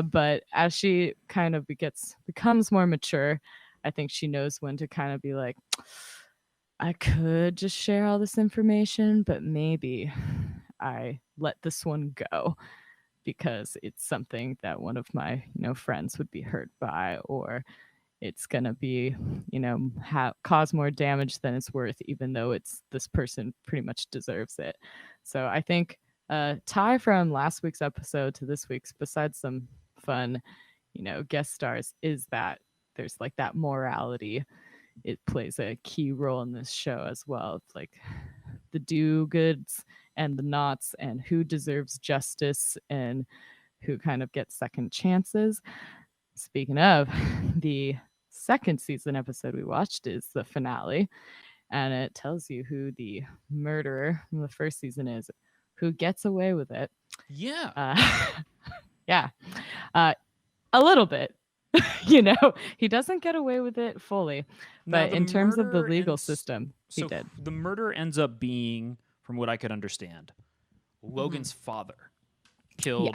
Speaker 1: But as she kind of becomes more mature, I think she knows when to kind of be like, I could just share all this information, but maybe I let this one go because it's something that one of my, friends would be hurt by, or it's going to be, cause more damage than it's worth, even though it's this person pretty much deserves it. So I think tie from last week's episode to this week's, besides some fun, guest stars, is that there's like that morality. It plays a key role in this show as well. It's like the do-goods and the nots, and who deserves justice and who kind of gets second chances. Speaking of, the second season episode we watched is the finale, and it tells you who the murderer in the first season is, who gets away with it.
Speaker 2: Yeah.
Speaker 1: Yeah. A little bit. He doesn't get away with it fully, but in terms of the legal system, he did.
Speaker 2: The murder ends up being, from what I could understand, Logan's father killed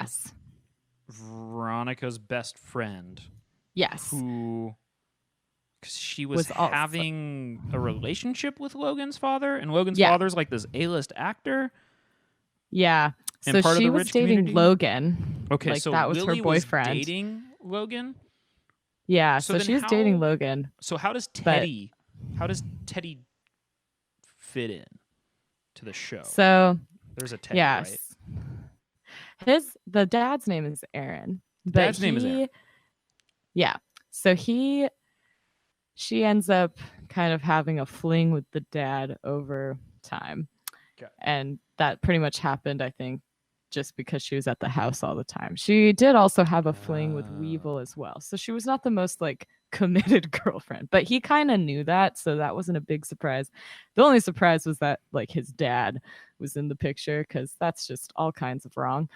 Speaker 2: Veronica's best friend.
Speaker 1: Yes.
Speaker 2: Who, because she was having a relationship with Logan's father, and Logan's father's like this A-list actor.
Speaker 1: Yeah. So she was dating community. Logan.
Speaker 2: Okay,
Speaker 1: like,
Speaker 2: so
Speaker 1: that was
Speaker 2: Lily
Speaker 1: her boyfriend.
Speaker 2: Was dating Logan.
Speaker 1: Yeah, so she was dating Logan.
Speaker 2: So how does Teddy fit in to the show?
Speaker 1: So
Speaker 2: there's a Teddy, right?
Speaker 1: The dad's name is Aaron.
Speaker 2: Dad's name is Aaron.
Speaker 1: Yeah. So she ends up kind of having a fling with the dad over time. Okay. And that pretty much happened, I think, just because she was at the house all the time. She did also have a fling with Weevil as well. So she was not the most like committed girlfriend, but he kind of knew that. So that wasn't a big surprise. The only surprise was that like his dad was in the picture, because that's just all kinds of wrong.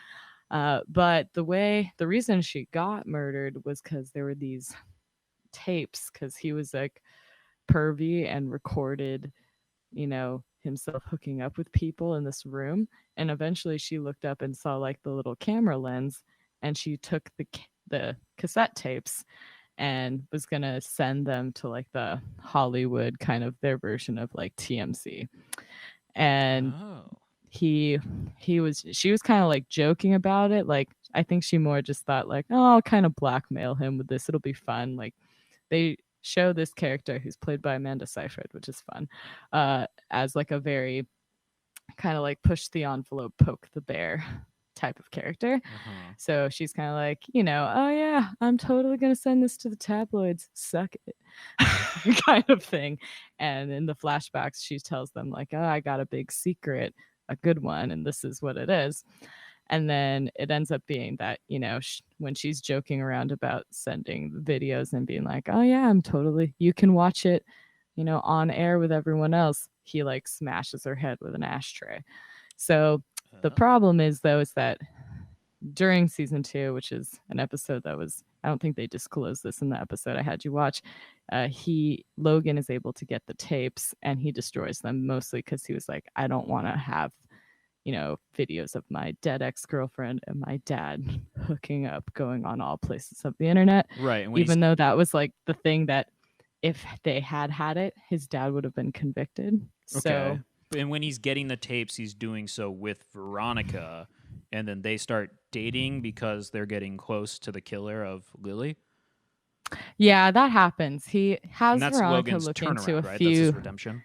Speaker 1: But the reason she got murdered was because there were these tapes, because he was like pervy and recorded, himself hooking up with people in this room. And eventually she looked up and saw like the little camera lens, and she took the cassette tapes and was gonna send them to like the Hollywood, kind of their version of like TMZ. And she was kind of like joking about it. Like, I think she more just thought like, oh, I'll kind of blackmail him with this, it'll be fun. Like, they show this character, who's played by Amanda Seyfried, which is fun, as like a very kind of like push the envelope, poke the bear type of character. So she's kind of like, oh yeah, I'm totally gonna send this to the tabloids, suck it, kind of thing. And in the flashbacks, she tells them like, oh, I got a big secret, a good one, and this is what it is. And then it ends up being that, when she's joking around about sending videos and being like, oh yeah, you can watch it, on air with everyone else, he like smashes her head with an ashtray. So the problem is, though, is that during season 2, which is an episode that was, I don't think they disclosed this in the episode I had you watch, Logan is able to get the tapes, and he destroys them, mostly because he was like, I don't want to have videos of my dead ex-girlfriend and my dad hooking up going on all places of the internet.
Speaker 2: Right.
Speaker 1: Even though that was like the thing that if they had it, his dad would have been convicted. Okay. So,
Speaker 2: and when he's getting the tapes, he's doing so with Veronica, and then they start dating because they're getting close to the killer of Lily.
Speaker 1: Yeah, that happens. He has Veronica
Speaker 2: Logan's
Speaker 1: look into a
Speaker 2: right?
Speaker 1: few.
Speaker 2: That's his redemption.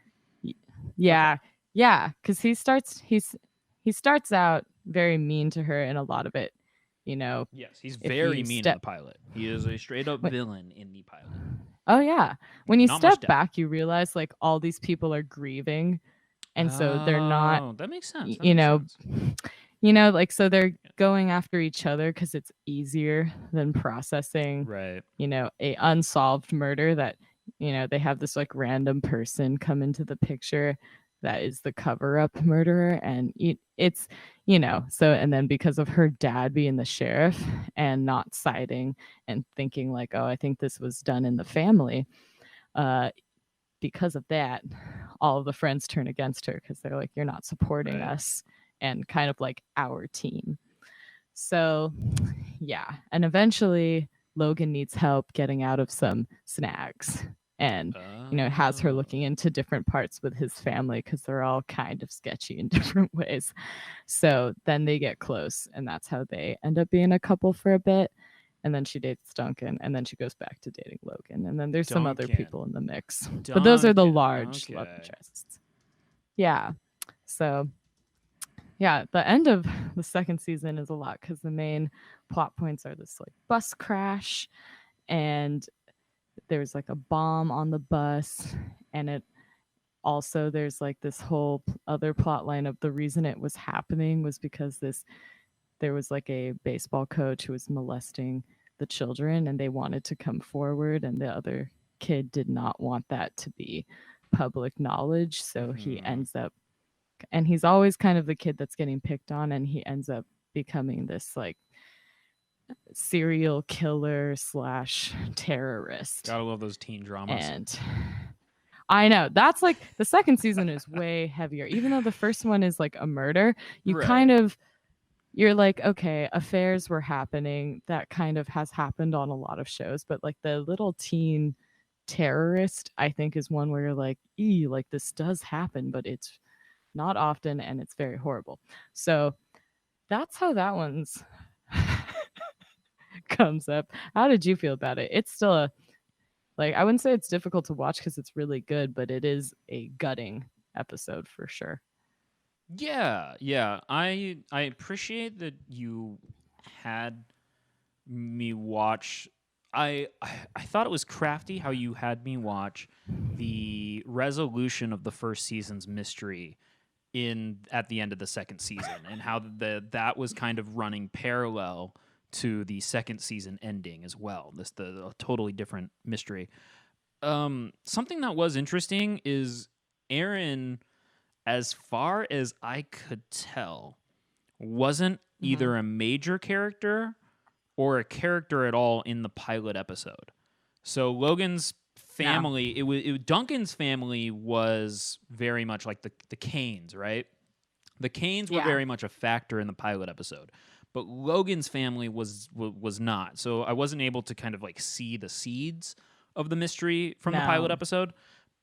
Speaker 1: Yeah, okay. Yeah, because he starts out very mean to her in a lot of it,
Speaker 2: Yes, he's very mean in the pilot. He is a straight up villain in the pilot.
Speaker 1: Oh yeah. When you step back, you realize like all these people are grieving, and so they're not.
Speaker 2: That makes sense.
Speaker 1: Like, so they're going after each other because it's easier than processing,
Speaker 2: Right.
Speaker 1: a unsolved murder that, they have this like random person come into the picture that is the cover up murderer. And it's, so, and then because of her dad being the sheriff and not siding and thinking like, oh, I think this was done in the family, because of that, all of the friends turn against her because they're like, you're not supporting us and kind of like our team. So, yeah. And eventually, Logan needs help getting out of some snags and, has her looking into different parts with his family because they're all kind of sketchy in different ways. So then they get close, and that's how they end up being a couple for a bit. And then she dates Duncan, and then she goes back to dating Logan. And then there's some other people in the mix. But those are the large love interests. Yeah. So, yeah, the end of the second season is a lot because the main plot points are this like bus crash, and there's like a bomb on the bus, and it also there's like this whole other plot line of the reason it was happening was because there was like a baseball coach who was molesting the children, and they wanted to come forward, and the other kid did not want that to be public knowledge, so he ends up, and he's always kind of the kid that's getting picked on, and he ends up becoming this like serial killer / terrorist.
Speaker 2: Gotta love those teen dramas.
Speaker 1: And I know that's like the second season is way heavier, even though the first one is like a murder. You kind of, you're like, okay, affairs were happening. That kind of has happened on a lot of shows, but like the little teen terrorist, I think, is one where you're like, like this does happen, but it's not often, and it's very horrible. So that's how that one's comes up. How did you feel about it? It's still I wouldn't say it's difficult to watch because it's really good, but it is a gutting episode for sure.
Speaker 2: Yeah. I appreciate that you had me watch. I thought it was crafty how you had me watch the resolution of the first season's mystery at the end of the second season, and how that was kind of running parallel to the second season ending as well. The totally different mystery. Something that was interesting is Aaron, as far as I could tell, wasn't either a major character or a character at all in the pilot episode. So Logan's family, Duncan's family was very much like the Canes, right? The Canes were very much a factor in the pilot episode, but Logan's family was not. So I wasn't able to kind of like see the seeds of the mystery from the pilot episode,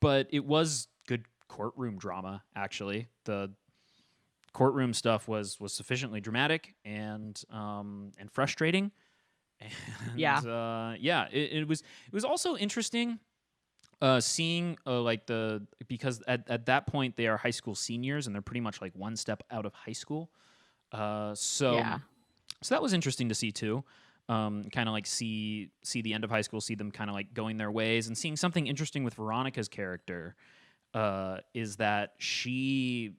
Speaker 2: but it was good courtroom drama. Actually, the courtroom stuff was sufficiently dramatic and frustrating. And, it was also interesting seeing because at that point they are high school seniors, and they're pretty much like one step out of high school. So that was interesting to see too. Kind of like see the end of high school, see them kind of like going their ways, and seeing something interesting with Veronica's character is that she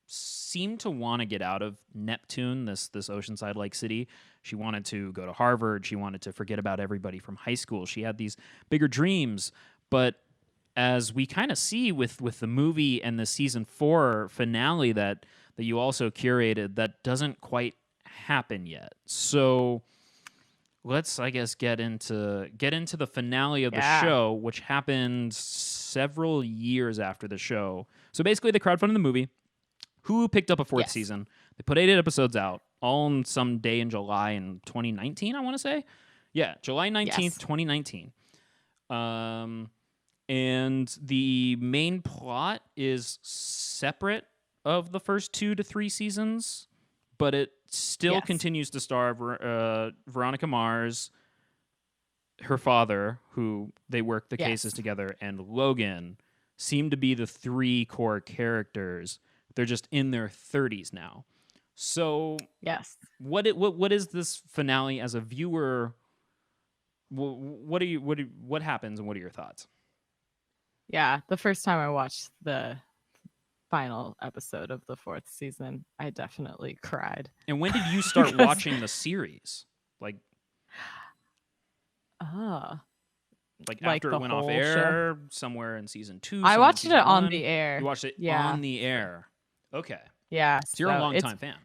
Speaker 2: seemed to want to get out of Neptune, this oceanside like city. She wanted to go to Harvard. She wanted to forget about everybody from high school. She had these bigger dreams, but as we kind of see with the movie and the season 4 finale that you also curated, that doesn't quite happen yet. So let's, I guess, get into the finale of the show, which happened several years after the show. So basically, they crowdfunded the movie. Hulu picked up a fourth season. They put 8 episodes out, all on some day in July in 2019, I want to say. Yeah, July 19th, 2019. And the main plot is separate of the first 2 to 3 seasons, but it still continues to star Veronica Mars, her father, who they work the cases together, and Logan seem to be the 3 core characters. They're just in their 30s now. So, what is this finale as a viewer? What happens, and what are your thoughts?
Speaker 1: Yeah, the first time I watched the final episode of the 4th season, I definitely cried.
Speaker 2: And when did you start watching the series? Like,
Speaker 1: Like
Speaker 2: after it
Speaker 1: the
Speaker 2: went off
Speaker 1: whole show.
Speaker 2: air, somewhere in season 2,
Speaker 1: I
Speaker 2: somewhere in
Speaker 1: watched it
Speaker 2: season
Speaker 1: on
Speaker 2: 1.
Speaker 1: the air.
Speaker 2: You watched it
Speaker 1: Yeah.
Speaker 2: on the air. Okay.
Speaker 1: Yeah.
Speaker 2: So you're a
Speaker 1: So
Speaker 2: longtime fan.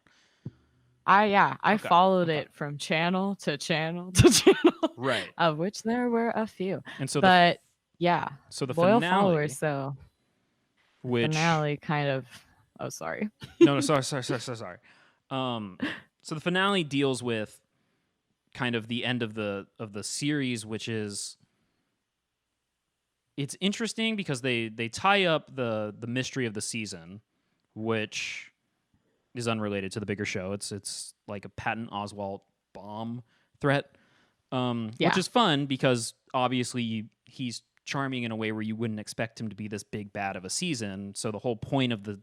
Speaker 1: I
Speaker 2: Okay.
Speaker 1: followed it from channel to channel to channel.
Speaker 2: Right.
Speaker 1: Of which there were a few.
Speaker 2: And so
Speaker 1: But yeah,
Speaker 2: the
Speaker 1: loyal
Speaker 2: finale,
Speaker 1: followers. So the
Speaker 2: which
Speaker 1: finale kind of. Oh, sorry.
Speaker 2: no, sorry. So the finale deals with kind of the end of the series, which is, it's interesting because they tie up the mystery of the season, which is unrelated to the bigger show. It's like a Patton Oswalt bomb threat, which is fun because obviously he's charming in a way where you wouldn't expect him to be this big bad of a season. So the whole point of the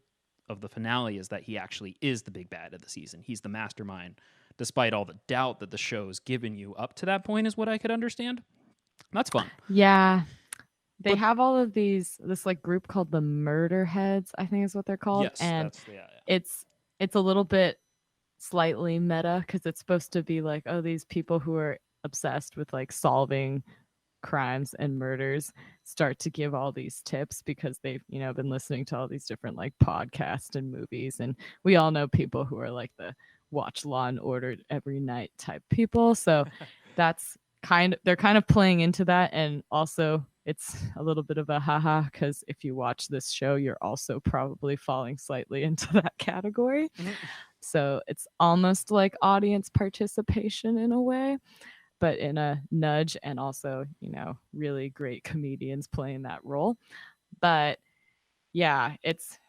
Speaker 2: finale is that he actually is the big bad of the season. He's the mastermind, despite all the doubt that the show's given you up to that point, is what I could understand. That's fun.
Speaker 1: Yeah. They have all of this like group called the Murder Heads, I think is what they're called.
Speaker 2: Yes,
Speaker 1: and
Speaker 2: yeah.
Speaker 1: it's a little bit slightly meta because it's supposed to be like, oh, these people who are obsessed with like solving crimes and murders start to give all these tips because they've been listening to all these different like podcasts and movies, and we all know people who are like the watch Law and Order every night type people. So that's they're kind of playing into that, and also it's a little bit of a haha because if you watch this show, you're also probably falling slightly into that category. So it's almost like audience participation in a way, but in a nudge, and also, really great comedians playing that role. But yeah,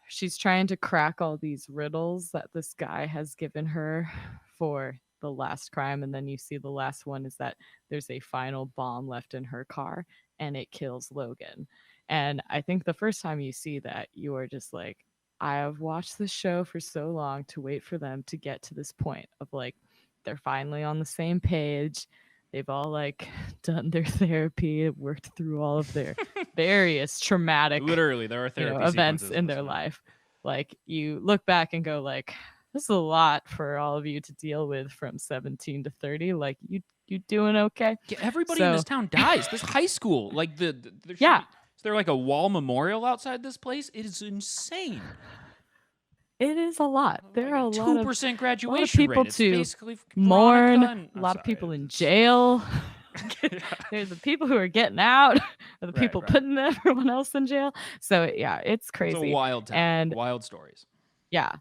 Speaker 1: she's trying to crack all these riddles that this guy has given her for the last crime. And then you see the last one is that there's a final bomb left in her car and it kills Logan. And I think the first time you see that, you are just like, I have watched this show for so long to wait for them to get to this point of like, they're finally on the same page. They've all like done their therapy, worked through all of their various traumatic,
Speaker 2: literally, there are therapy
Speaker 1: events in their
Speaker 2: show.
Speaker 1: life. Like you look back and go like, this is a lot for all of you to deal with from 17 to 30. Like you doing okay?
Speaker 2: Yeah, everybody in this town dies. This high school, like is there like a wall memorial outside this place? It is insane.
Speaker 1: It is a lot. There are a
Speaker 2: 2% graduation
Speaker 1: people
Speaker 2: rate.
Speaker 1: to
Speaker 2: basically
Speaker 1: mourn. A lot of people in jail. There's the people who are getting out, or the people putting everyone else in jail. So yeah, it's crazy.
Speaker 2: It's a wild town. And wild stories.
Speaker 1: Yeah,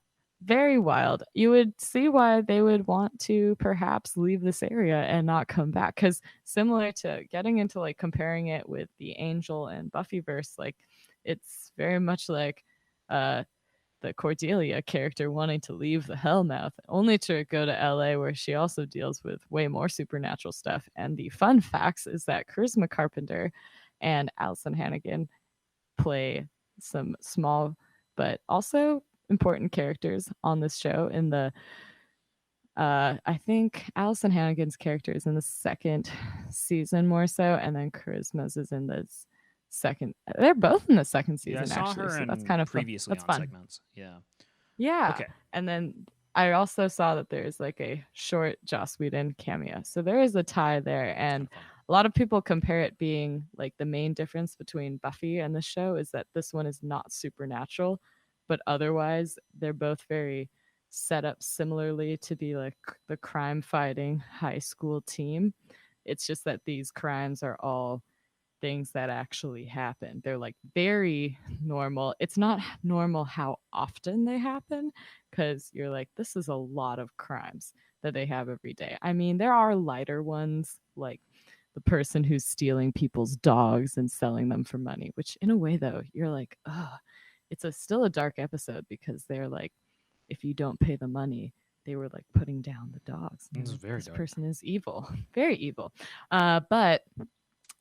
Speaker 1: very wild. You would see why they would want to perhaps leave this area and not come back, because similar to getting into like comparing it with the Angel and Buffyverse, like it's very much like the Cordelia character wanting to leave the Hellmouth, only to go to LA, where she also deals with way more supernatural stuff. And the fun facts is that Charisma Carpenter and Allison Hannigan play some small but also important characters on this show. In the I think Allison Hannigan's character is in the 2nd season more so, and then Charisma's is in the second. They're both in the 2nd season,
Speaker 2: I saw
Speaker 1: actually.
Speaker 2: her
Speaker 1: so that's kind of
Speaker 2: previously
Speaker 1: fun. That's
Speaker 2: on
Speaker 1: fun.
Speaker 2: segments. Yeah.
Speaker 1: Yeah.
Speaker 2: Okay.
Speaker 1: And then I also saw that there's like a short Joss Whedon cameo. So there is a tie there. And a lot of people compare it being like the main difference between Buffy and the show is that this one is not supernatural, but otherwise they're both very set up similarly to be like the crime fighting high school team. It's just that these crimes are all things that actually happen. They're like very normal. It's not normal how often they happen, because you're like, this is a lot of crimes that they have every day. I mean, there are lighter ones, like the person who's stealing people's dogs and selling them for money, which in a way though, you're like, oh, it's still a dark episode, because they're like, if you don't pay the money, they were like putting down the dogs. This person is evil, very evil. But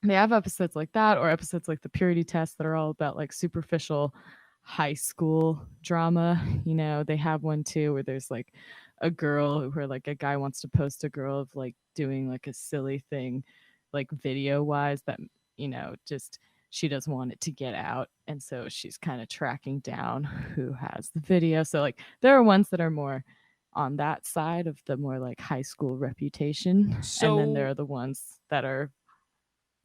Speaker 1: they have episodes like that, or episodes like the Purity Test, that are all about like superficial high school drama. They have one too where there's like a girl where like a guy wants to post a girl of like doing like a silly thing, like video wise, that just she doesn't want it to get out. And so she's kind of tracking down who has the video. So, like, there are ones that are more on that side of the more like high school reputation. And then there
Speaker 2: So
Speaker 1: are the ones that are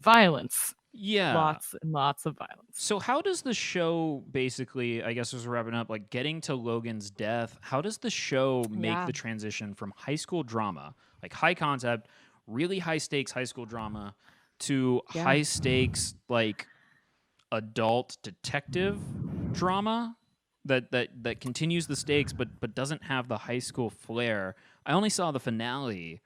Speaker 1: violence,
Speaker 2: yeah.
Speaker 1: lots and lots of violence.
Speaker 2: So how does the show basically, I guess as we're wrapping up, like getting to Logan's death, how does the show make
Speaker 1: Yeah.
Speaker 2: the transition from high school drama, like high concept, really high stakes high school drama, to
Speaker 1: Yeah.
Speaker 2: high stakes like adult detective drama that continues the stakes but doesn't have the high school flair? I only saw the finale,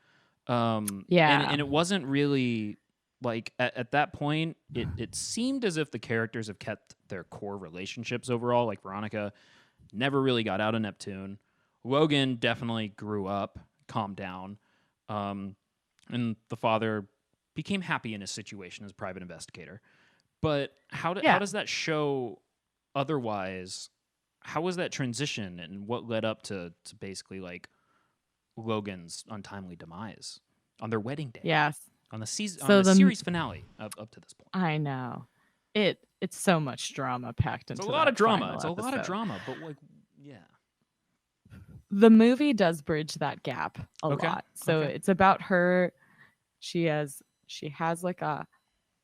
Speaker 1: Yeah.
Speaker 2: and it wasn't really like at that point it seemed as if the characters have kept their core relationships overall. Like Veronica never really got out of Neptune. Logan definitely grew up, calmed down, um, and the father became happy in his situation as a private investigator. But how
Speaker 1: Yeah.
Speaker 2: does that show otherwise? How was that transition, and what led up to basically like Logan's untimely demise on their wedding day,
Speaker 1: Yes.
Speaker 2: on the season, on
Speaker 1: So
Speaker 2: the
Speaker 1: the
Speaker 2: series finale up to this point?
Speaker 1: I know. It's so much drama packed
Speaker 2: It's a
Speaker 1: into
Speaker 2: lot of
Speaker 1: that
Speaker 2: drama.
Speaker 1: final
Speaker 2: It's a lot of
Speaker 1: episode.
Speaker 2: drama, but like, yeah.
Speaker 1: The movie does bridge that gap a
Speaker 2: Okay.
Speaker 1: lot. So
Speaker 2: Okay.
Speaker 1: it's about her. She has like a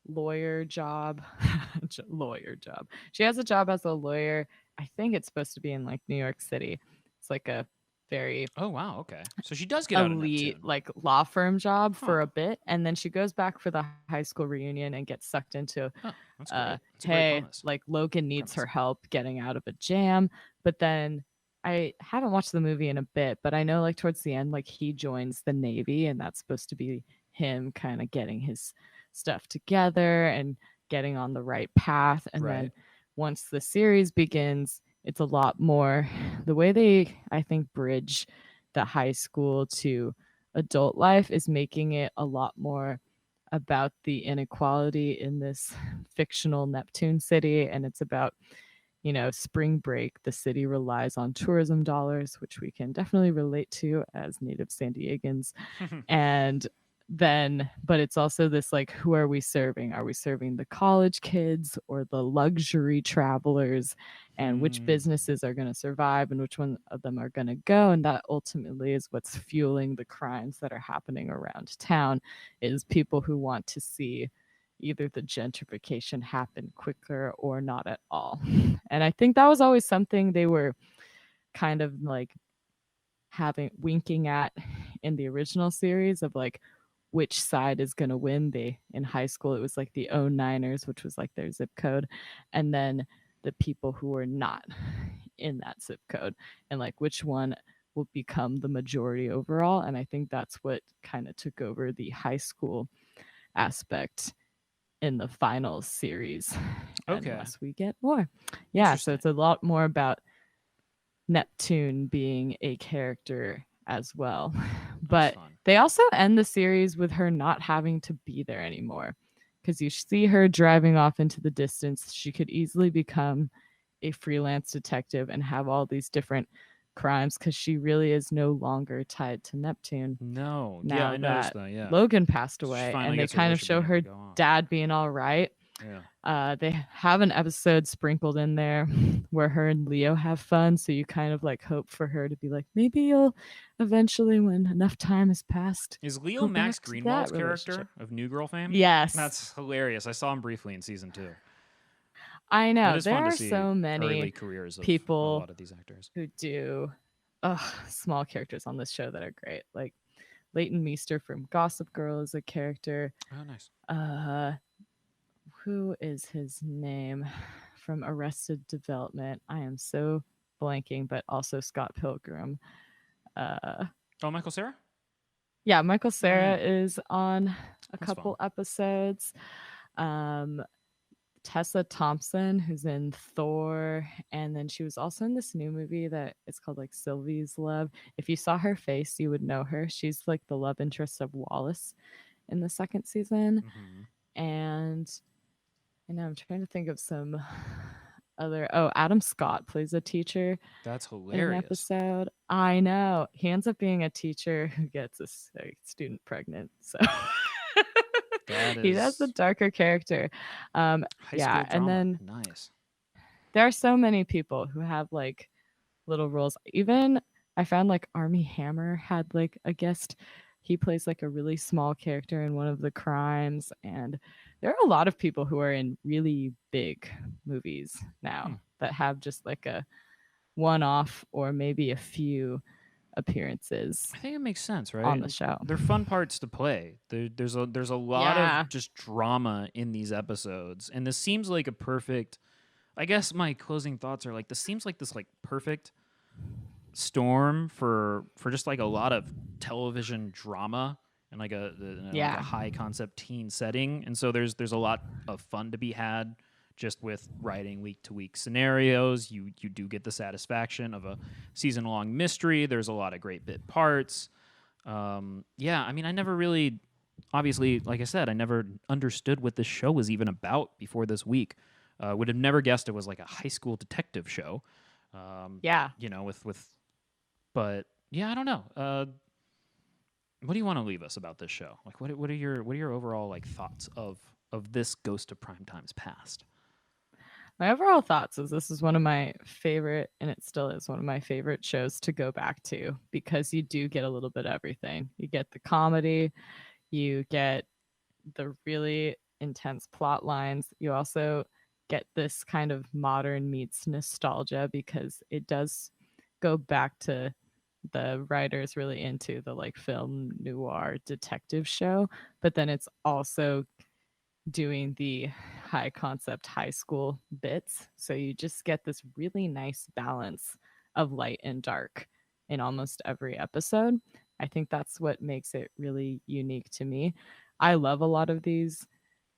Speaker 1: lawyer job. Lawyer job. She has a job as a lawyer. I think it's supposed to be in like New York City. It's like a very
Speaker 2: Oh wow. Okay. So she does get out of
Speaker 1: elite
Speaker 2: Neptune.
Speaker 1: like law firm job for
Speaker 2: Huh.
Speaker 1: a bit, and then she goes back for the high school reunion and gets sucked into
Speaker 2: Oh, that's great. That's a great
Speaker 1: hey,
Speaker 2: premise.
Speaker 1: like Logan needs her
Speaker 2: Premise.
Speaker 1: help getting out of a jam. But then I haven't watched the movie in a bit, but I know like towards the end, like he joins the Navy, and that's supposed to be him kind of getting his stuff together and getting on the right path. And
Speaker 2: Right.
Speaker 1: then once the series begins, it's a lot more the way they, I think, bridge the high school to adult life is making it a lot more about the inequality in this fictional Neptune city. And it's about, spring break. The city relies on tourism dollars, which we can definitely relate to as native San Diegans. And then, but it's also this like, who are we serving? Are we serving the college kids or the luxury travelers? And which
Speaker 2: Hmm.
Speaker 1: businesses are going to survive and which one of them are going to go? And that ultimately is what's fueling the crimes that are happening around town, is people who want to see either the gentrification happen quicker or not at all. And I think that was always something they were kind of like having winking at in the original series of like which side is going to win. They in high school it was like the 09ers, which was like their zip code, and then the people who were not in that zip code, and like which one will become the majority overall. And I think that's what kind of took over the high school aspect in the final series,
Speaker 2: Okay.
Speaker 1: unless we get more. Yeah, so
Speaker 2: Interesting.
Speaker 1: it's a lot more about Neptune being a character as well.
Speaker 2: That's
Speaker 1: But
Speaker 2: fun.
Speaker 1: they also end the series with her not having to be there anymore, because you see her driving off into the distance. She could easily become a freelance detective and have all these different crimes because she really is no longer tied to Neptune
Speaker 2: No. Yeah,
Speaker 1: now
Speaker 2: I noticed
Speaker 1: that
Speaker 2: that. Yeah.
Speaker 1: Logan passed
Speaker 2: So she
Speaker 1: away.
Speaker 2: finally
Speaker 1: And they
Speaker 2: gets her
Speaker 1: kind of
Speaker 2: wish of being
Speaker 1: show
Speaker 2: able to
Speaker 1: her
Speaker 2: go off.
Speaker 1: dad being all right.
Speaker 2: Yeah.
Speaker 1: They have an episode sprinkled in there where her and Leo have fun, so you kind of like hope for her to be like, maybe you'll eventually, when enough time has passed,
Speaker 2: Is Leo
Speaker 1: go
Speaker 2: Max
Speaker 1: back to that
Speaker 2: Greenwald's
Speaker 1: relationship.
Speaker 2: character of New Girl fame?
Speaker 1: Yes,
Speaker 2: That's hilarious. I saw him briefly in season 2.
Speaker 1: I
Speaker 2: It
Speaker 1: know.
Speaker 2: is fun
Speaker 1: There
Speaker 2: to
Speaker 1: are
Speaker 2: see
Speaker 1: so many
Speaker 2: early careers of a
Speaker 1: people
Speaker 2: lot of these actors.
Speaker 1: who do small characters on this show that are great. Like Leighton Meester from Gossip Girl is a character.
Speaker 2: Oh, nice.
Speaker 1: Uh, who is his name from Arrested Development? I am so blanking, but also Scott Pilgrim. Uh,
Speaker 2: Oh, Michael Cera?
Speaker 1: yeah, Michael
Speaker 2: Oh,
Speaker 1: Cera
Speaker 2: yeah.
Speaker 1: is on a
Speaker 2: That's fun.
Speaker 1: couple episodes. Um, Tessa Thompson, who's in Thor, and then she was also in this new movie that it's called like Sylvie's Love. If you saw her face, you would know her. She's like the love interest of Wallace in the second season.
Speaker 2: Mm-hmm.
Speaker 1: And I know I'm trying to think of some other. Oh, Adam Scott plays a teacher
Speaker 2: That's
Speaker 1: in an
Speaker 2: hilarious.
Speaker 1: episode. I know. He ends up being a teacher who gets a student pregnant. So
Speaker 2: That
Speaker 1: He has the
Speaker 2: is
Speaker 1: darker character.
Speaker 2: high
Speaker 1: Yeah,
Speaker 2: school
Speaker 1: and
Speaker 2: drama.
Speaker 1: then
Speaker 2: Nice.
Speaker 1: there are so many people who have like little roles. Even I found like Army Hammer had like a guest. He plays like a really small character in one of the crimes, and there are a lot of people who are in really big movies
Speaker 2: Hmm.
Speaker 1: now that have just like a one-off or maybe a few appearances
Speaker 2: I think it makes sense,
Speaker 1: on
Speaker 2: right?
Speaker 1: the show.
Speaker 2: They're fun parts to play. There's a lot of
Speaker 1: Yeah.
Speaker 2: just drama in these episodes, and this seems like a perfect. I guess my closing thoughts are like this seems like this like perfect storm for just like a lot of television drama and like like a
Speaker 1: Yeah.
Speaker 2: high concept teen setting, and so there's a lot of fun to be had just with writing week to week scenarios. You do get the satisfaction of a season long mystery. There's a lot of great bit parts. Yeah, I mean, I never really, obviously, like I said, I never understood what this show was even about before this week. Would have never guessed it was like a high school detective show. Um,
Speaker 1: Yeah.
Speaker 2: but yeah, I don't know. What do you want to leave us about this show? Like, what are your overall like thoughts of this Ghost of Primetime's past?
Speaker 1: My overall thoughts is this is one of my favorite, and it still is one of my favorite shows to go back to because you do get a little bit of everything. You get the comedy, you get the really intense plot lines. You also get this kind of modern meets nostalgia because it does go back to the writers really into the like film noir detective show, but then it's also doing the high concept high school bits. So you just get this really nice balance of light and dark in almost every episode. I think that's what makes it really unique to me. I love a lot of these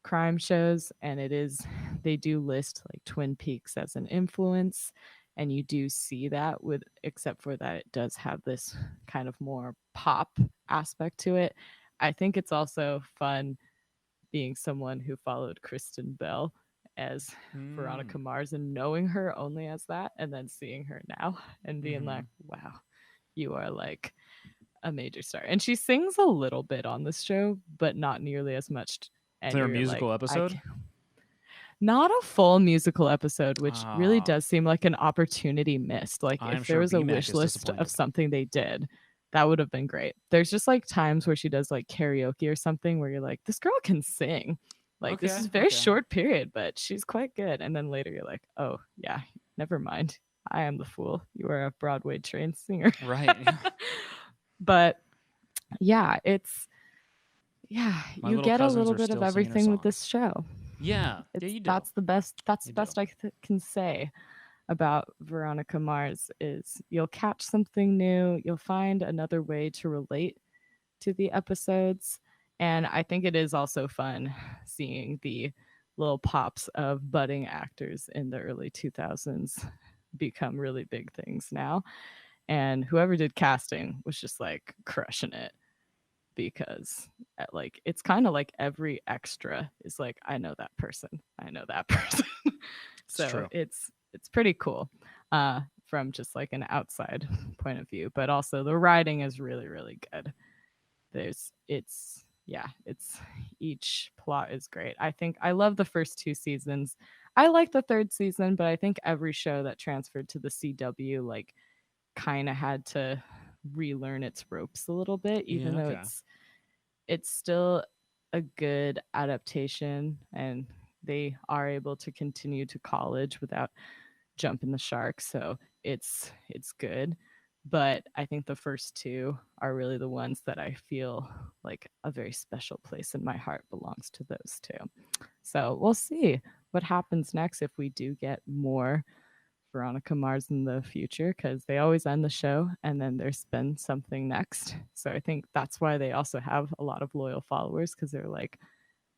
Speaker 1: crime shows, and it is, they do list like Twin Peaks as an influence. And you do see that with, except for that, it does have this kind of more pop aspect to it. I think it's also fun being someone who followed Kristen Bell as
Speaker 2: Hmm.
Speaker 1: Veronica Mars and knowing her only as that, and then seeing her now and being
Speaker 2: Mm-hmm.
Speaker 1: like, wow, you are like a major star. And she sings a little bit on this show, but not nearly as much.
Speaker 2: Is
Speaker 1: And
Speaker 2: there a
Speaker 1: you're like,
Speaker 2: musical episode?
Speaker 1: not a full musical episode, which really
Speaker 2: Ah,
Speaker 1: does seem like an opportunity missed. Like
Speaker 2: I'm
Speaker 1: if there
Speaker 2: sure
Speaker 1: was a
Speaker 2: BMAC
Speaker 1: wish
Speaker 2: is
Speaker 1: list of
Speaker 2: disappointed.
Speaker 1: something they did, that would have been great. There's just like times where she does like karaoke or something where you're like, this girl can sing. Like this
Speaker 2: Okay,
Speaker 1: is a very
Speaker 2: okay.
Speaker 1: short period, but she's quite good. And then later you're like, oh yeah, never mind. I am the fool. You are a Broadway trained singer.
Speaker 2: Right.
Speaker 1: But yeah, it's, yeah,
Speaker 2: My
Speaker 1: you
Speaker 2: little
Speaker 1: get a
Speaker 2: cousins
Speaker 1: little
Speaker 2: are
Speaker 1: bit of
Speaker 2: still singing her
Speaker 1: everything with
Speaker 2: songs.
Speaker 1: this show.
Speaker 2: Yeah, yeah,
Speaker 1: It's
Speaker 2: you do.
Speaker 1: that's
Speaker 2: You
Speaker 1: the
Speaker 2: do.
Speaker 1: best I can say about Veronica Mars is you'll catch something new, you'll find another way to relate to the episodes, and I think it is also fun seeing the little pops of budding actors in the early 2000s become really big things now. And whoever did casting was just like crushing it because like it's kind of like every extra is like I know that person. I know that person.
Speaker 2: It's
Speaker 1: So
Speaker 2: true.
Speaker 1: it's pretty cool from just like an outside point of view, but also the writing is really really good. There's it's yeah, it's each plot is great. I think I love the first two seasons. I like the third season, but I think every show that transferred to the CW like kind of had to relearn its ropes a little bit, even
Speaker 2: Yeah,
Speaker 1: though
Speaker 2: okay.
Speaker 1: it's still a good adaptation, and they are able to continue to college without jumping the shark. So it's good. But I think the first two are really the ones that I feel like a very special place in my heart belongs to those two. So we'll see what happens next if we do get more Veronica Mars in the future because they always end the show and then there's been something next. So I think that's why they also have a lot of loyal followers because they're like,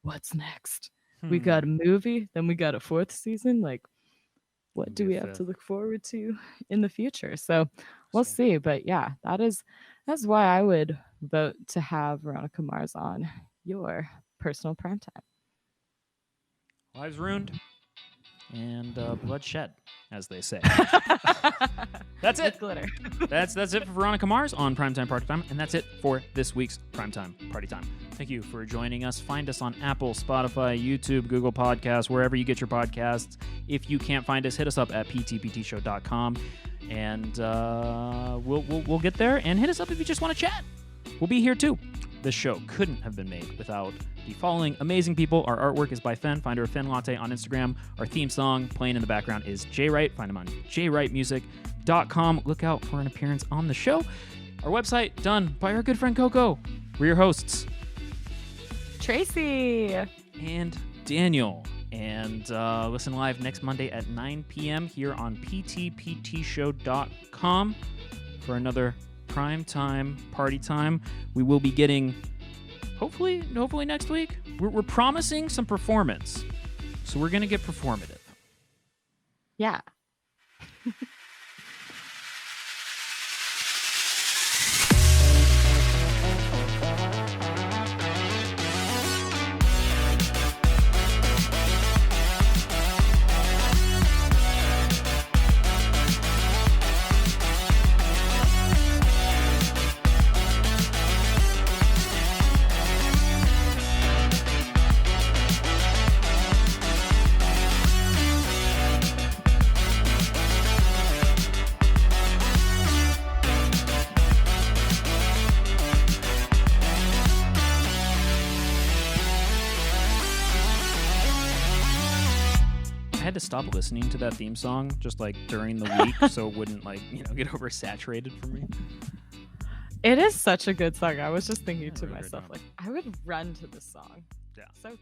Speaker 1: what's next? We got
Speaker 2: Hmm.
Speaker 1: a movie, then we got a fourth season. Like, what do
Speaker 2: Maybe a
Speaker 1: we have to
Speaker 2: fifth.
Speaker 1: look forward to in the future? So we'll
Speaker 2: See.
Speaker 1: see. But yeah, that's why I would vote to have Veronica Mars on your personal primetime.
Speaker 2: Lives ruined. and bloodshed, as they say. That's it.
Speaker 1: With glitter.
Speaker 2: That's it for Veronica Mars on Primetime Party Time, and that's it for this week's Primetime Party Time. Thank you for joining us. Find us on Apple, Spotify, YouTube, Google Podcasts, wherever you get your podcasts. If you can't find us, hit us up at ptptshow.com, and we'll get there. And hit us up if you just want to chat. We'll be here too. This show couldn't have been made without the following amazing people. Our artwork is by Fen. Find her at Fen Latte on Instagram. Our theme song playing in the background is Jay Wright. Find him on jwrightmusic.com. Look out for an appearance on the show. Our website done by our good friend Coco. We're your hosts,
Speaker 1: Tracy
Speaker 2: and Daniel. And listen live next Monday at 9 p.m. here on ptptshow.com for another Primetime Party Time. We will be getting, hopefully next week, we're promising some performance. So we're going to get performative.
Speaker 1: Yeah.
Speaker 2: I had to stop listening to that theme song just like during the week so it wouldn't get oversaturated for me.
Speaker 1: It is such a good song. I was just thinking to
Speaker 2: really
Speaker 1: myself, like, I would run to this song.
Speaker 2: Yeah.
Speaker 1: So good.